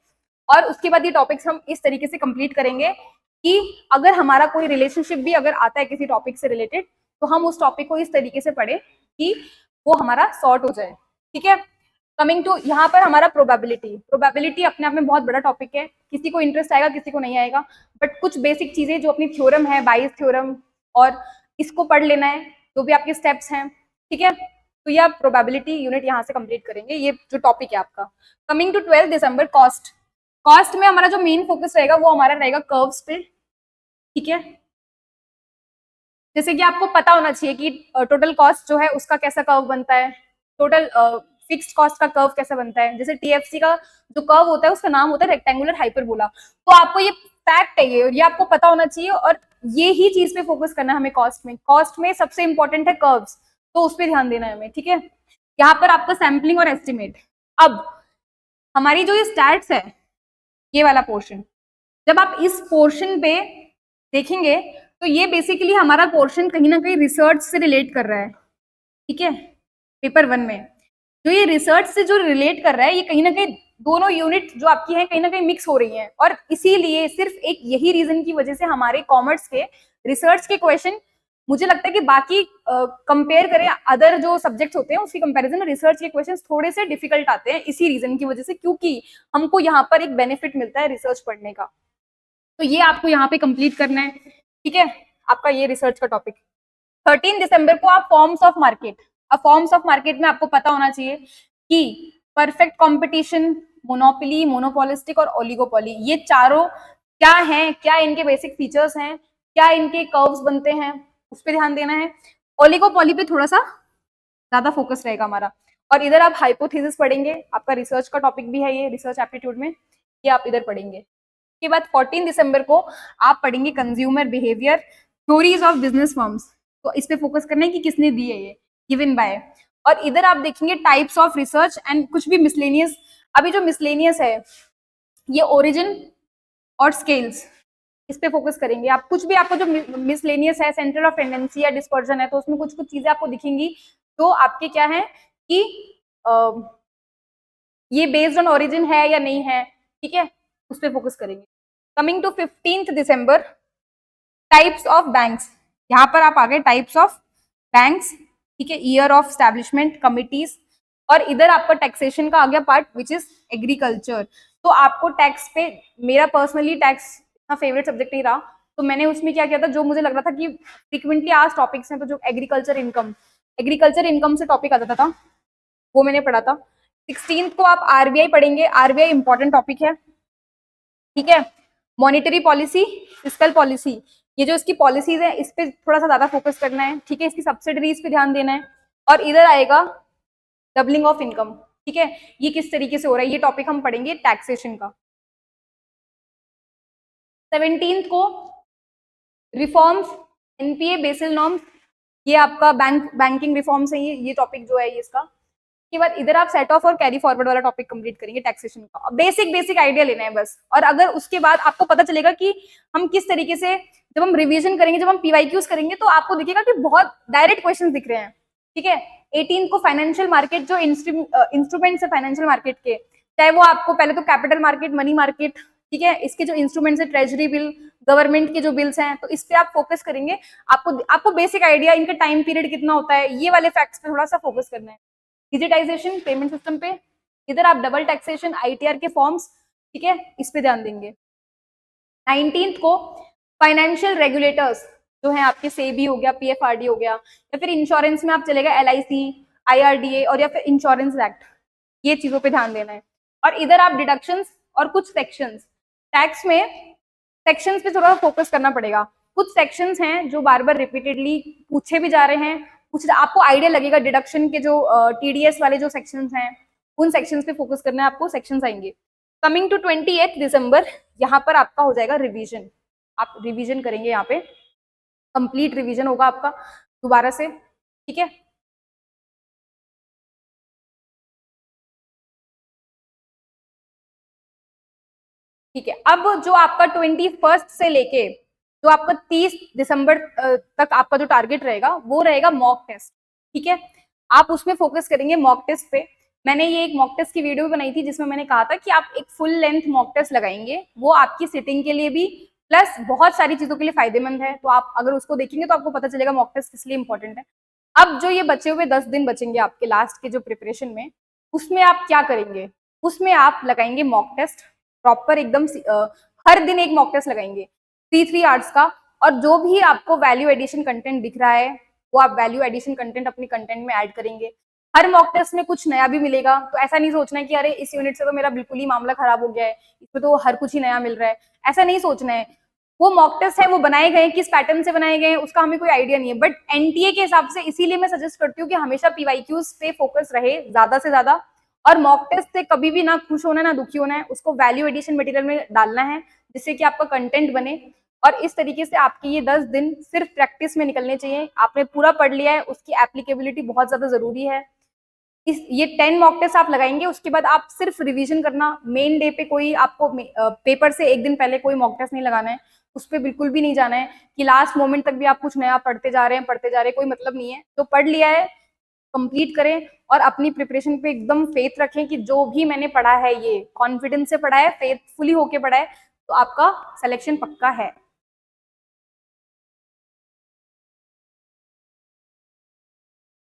और उसके बाद ये टॉपिक्स हम इस तरीके से कंप्लीट करेंगे कि अगर हमारा कोई रिलेशनशिप भी अगर आता है किसी टॉपिक से रिलेटेड, तो हम उस टॉपिक को इस तरीके से पढ़े कि वो हमारा सॉर्ट हो जाए, ठीक है। कमिंग टू यहाँ पर हमारा प्रोबेबिलिटी अपने आप में बहुत बड़ा टॉपिक है, किसी को इंटरेस्ट आएगा किसी को नहीं आएगा, बट कुछ बेसिक चीजें जो अपनी थ्योरम है, बाइस थ्योरम, और इसको पढ़ लेना है, जो भी आपके स्टेप्स हैं, ठीक है। तो ये आप प्रोबेबिलिटी यूनिट यहाँ से कंप्लीट करेंगे, ये जो टॉपिक है आपका। कमिंग टू 12 दिसंबर, कॉस्ट में हमारा जो मेन फोकस रहेगा वो हमारा रहेगा कर्व्स पे, ठीक है। जैसे कि आपको पता होना चाहिए कि टोटल कॉस्ट जो है उसका कैसा कर्व बनता है, टोटल फिक्स्ड कॉस्ट का कर्व कैसा बनता है। जैसे टीएफसी का जो कर्व होता है उसका नाम होता है रेक्टेंगुलर हाइपरबोला, तो आपको ये फैक्ट है, ये आपको पता होना चाहिए और ये ही चीज पे फोकस करना है हमें। कॉस्ट में सबसे इंपॉर्टेंट है कर्व्स, तो उस पर ध्यान देना है हमें, ठीक है। यहाँ पर आपका सैम्पलिंग और एस्टिमेट। अब हमारी जो ये स्टैट्स है, ये वाला पोर्शन, जब आप इस पोर्शन पे देखेंगे तो ये बेसिकली हमारा पोर्शन कहीं ना कहीं रिसर्च से रिलेट कर रहा है, ठीक है। पेपर 1 में जो ये रिसर्च से जो रिलेट कर रहा है, ये कहीं ना कहीं दोनों यूनिट जो आपकी हैं कहीं ना कहीं मिक्स हो रही हैं, और इसीलिए सिर्फ एक यही रीजन की वजह से हमारे कॉमर्स के रिसर्च के क्वेश्चन, मुझे लगता है कि बाकी कंपेयर करें अदर जो सब्जेक्ट्स होते हैं उसकी कंपैरिजन में रिसर्च के क्वेश्चंस थोड़े से डिफिकल्ट आते हैं, इसी रीजन की वजह से, क्योंकि हमको यहाँ पर एक बेनिफिट मिलता है रिसर्च पढ़ने का। तो ये आपको यहाँ पे कंप्लीट करना है, ठीक है, आपका ये रिसर्च का टॉपिक। 13 दिसंबर को आप फॉर्म्स ऑफ मार्केट, अब फॉर्म्स ऑफ मार्केट में आपको पता होना चाहिए कि परफेक्ट कंपटीशन, मोनोपोली, मोनोपोलिस्टिक और ओलिगोपोली, ये चारों क्या हैं, क्या इनके बेसिक फीचर्स हैं, क्या इनके कर्व्स बनते हैं, उस पर ध्यान देना है। ओलिगोपोली पे थोड़ा सा ज्यादा फोकस रहेगा हमारा। और इधर आप हाइपोथेसिस पढ़ेंगे, आपका रिसर्च का टॉपिक भी है ये, रिसर्च एप्टीट्यूड में। ये आप इधर पढ़ेंगे। उसके बाद 14 दिसंबर को आप पढ़ेंगे consumer behaviour, theories of business firms. तो इस पे फोकस करना है कि किसने दी है ये, गिवन बाय। और इधर आप देखेंगे टाइप्स ऑफ रिसर्च एंड कुछ भी मिसलेनियस। अभी जो मिसलेनियस है ये ओरिजिन और स्केल्स, इस पे फोकस करेंगे। आप कुछ भी, आपको जो मिसलेनियस है, सेंटर ऑफ टेंडेंसी या डिस्पर्जन है, तो उसमें कुछ कुछ चीजें आपको दिखेंगी तो आपके क्या है कि ये बेस्ड ऑन ओरिजिन है या नहीं है, ठीक है, उस पर फोकस करेंगे। Coming to 15 December, types of banks. यहाँ पर आप आ गए टाइप्स ऑफ बैंक्स, ठीक है, ईयर ऑफ स्टैब्लिशमेंट, कमिटीज, और इधर आपका टैक्सेशन का आ गया पार्ट विच इज एग्रीकल्चर। तो आपको टैक्स पे, मेरा पर्सनली टैक्स इतना फेवरेट सब्जेक्ट नहीं रहा, तो मैंने उसमें क्या किया था, जो मुझे लग रहा था कि फ्रिक्वेंटली आज टॉपिक्स हैं, तो जो एग्रीकल्चर इनकम से टॉपिक आ जाता था वो मैंने पढ़ा था। 16 को आप आरबीआई पढ़ेंगे। आरबीआई इंपॉर्टेंट टॉपिक है, ठीक है। मॉनिटरी पॉलिसी, फिस्कल पॉलिसी, ये जो इसकी पॉलिसीज है इस पे थोड़ा सा ज्यादा फोकस करना है, ठीक है। इसकी सब्सिडरीज पे ध्यान देना है। और इधर आएगा डबलिंग ऑफ इनकम, ठीक है, ये किस तरीके से हो रहा है, ये टॉपिक हम पढ़ेंगे टैक्सेशन का। 17 को रिफॉर्म्स, एनपीए बेसिल नॉर्म्स, ये आपका बैंकिंग रिफॉर्म्स है, ये टॉपिक जो है ये इसका। के बाद इधर आप सेट ऑफ और कैरी फॉरवर्ड वाला टॉपिक कंप्लीट करेंगे टैक्सेशन का। बेसिक आइडिया लेना है बस। और अगर उसके बाद आपको पता चलेगा कि हम किस तरीके से, जब हम रिवीजन करेंगे, जब हम पीवाईक्यूज करेंगे, तो आपको दिखेगा कि बहुत डायरेक्ट क्वेश्चन दिख रहे हैं, ठीक है। 18 को फाइनेंशियल मार्केट, जो इंस्ट्रूमेंट्स है फाइनेंशियल मार्केट के, चाहे वो आपको पहले तो कैपिटल मार्केट, मनी मार्केट, ठीक है, इसके जो इंस्ट्रूमेंट्स है, ट्रेजरी बिल, गवर्नमेंट के जो बिल्स हैं, तो इस पे आप फोकस करेंगे। आपको बेसिक आइडिया, इनका टाइम पीरियड कितना होता है, ये वाले फैक्ट्स पे थोड़ा सा फोकस करना है। डिजिटाइजेशन पेमेंट सिस्टम पे, इधर आप डबल टैक्सेशन, आईटीआर के फॉर्म्स, ठीक है, इस पे ध्यान देंगे। 19 को फाइनेंशियल रेगुलेटर्स जो है आपके, सेबी हो गया, पीएफआरडी हो गया, या फिर इंश्योरेंस में आप चलेगा एलआईसी, आईआरडीए, और या फिर इंश्योरेंस एक्ट, ये चीजों पे ध्यान देना है। और इधर आप डिडक्शंस और कुछ सेक्शंस, टैक्स में सेक्शंस पे थोड़ा फोकस करना पड़ेगा। कुछ सेक्शंस हैं जो बार बार रिपीटेडली पूछे भी जा रहे हैं, कुछ आपको आइडिया लगेगा। डिडक्शन के जो टीडीएस वाले जो सेक्शंस हैं, उन सेक्शंस पे फोकस करना है आपको, सेक्शंस आएंगे। कमिंग टू 28 दिसंबर, यहाँ पर आपका हो जाएगा रिवीजन। आप रिवीजन करेंगे, यहाँ पे कंप्लीट रिवीजन होगा आपका दोबारा से, ठीक है। ठीक है, अब जो आपका 21 से लेके जो आपका 30 दिसंबर तक आपका जो टारगेट रहेगा, वो रहेगा मॉक टेस्ट, ठीक है। आप उसमें फोकस करेंगे मॉक टेस्ट पे। मैंने ये एक मॉक टेस्ट की वीडियो भी बनाई थी, जिसमें मैंने कहा था कि आप एक फुल लेंथ मॉक टेस्ट लगाएंगे, वो आपकी सिटिंग के लिए भी प्लस बहुत सारी चीजों के लिए फायदेमंद है। तो आप अगर उसको देखेंगे तो आपको पता चलेगा मॉक टेस्ट किस लिए इंपॉर्टेंट है। अब जो ये बचे हुए 10 दिन बचेंगे आपके लास्ट के जो प्रिपरेशन में, उसमें आप क्या करेंगे, उसमें आप लगाएंगे मॉक टेस्ट प्रॉपर एकदम, हर दिन एक मॉक टेस्ट लगाएंगे 3 आवर्स का। और जो भी आपको वैल्यू एडिशन कंटेंट दिख रहा है, वो आप वैल्यू एडिशन कंटेंट अपने कंटेंट में ऐड करेंगे। हर मॉक टेस्ट में कुछ नया भी मिलेगा, तो ऐसा नहीं सोचना है कि अरे इस यूनिट से तो मेरा बिल्कुल ही मामला खराब हो गया है, इसमें तो हर कुछ ही नया मिल रहा है, ऐसा नहीं सोचना है। वो मॉक टेस्ट है, वो बनाए गए किस पैटर्न से बनाए गए उसका हमें कोई आइडिया नहीं है, बट एनटीए के हिसाब से इसीलिए मैं सजेस्ट करती हूँ कि हमेशा पीवाईक्यूज पे फोकस रहे ज्यादा से ज्यादा। और मॉक टेस्ट से कभी भी ना खुश होना है ना दुखी होना है, उसको वैल्यू एडिशन मटेरियल में डालना है, जिससे कि आपका कंटेंट बने। और इस तरीके से आपके ये 10 दिन सिर्फ प्रैक्टिस में निकलने चाहिए। आपने पूरा पढ़ लिया है, उसकी एप्लीकेबिलिटी बहुत ज्यादा जरूरी है। ये 10 मॉक टेस्ट आप लगाएंगे, उसके बाद आप सिर्फ रिवीजन करना। मेन डे पे कोई आपको पेपर से एक दिन पहले कोई मॉक टेस्ट नहीं लगाना है, उस पर बिल्कुल भी नहीं जाना है कि लास्ट मोमेंट तक भी आप कुछ नया पढ़ते जा रहे हैं, कोई मतलब नहीं है। जो पढ़ लिया है कंप्लीट करें, और अपनी प्रिपरेशन पे एकदम फेथ रखें कि जो भी मैंने पढ़ा है ये कॉन्फिडेंस से पढ़ा है, फेथफुली होके पढ़ा है, तो आपका सिलेक्शन पक्का है।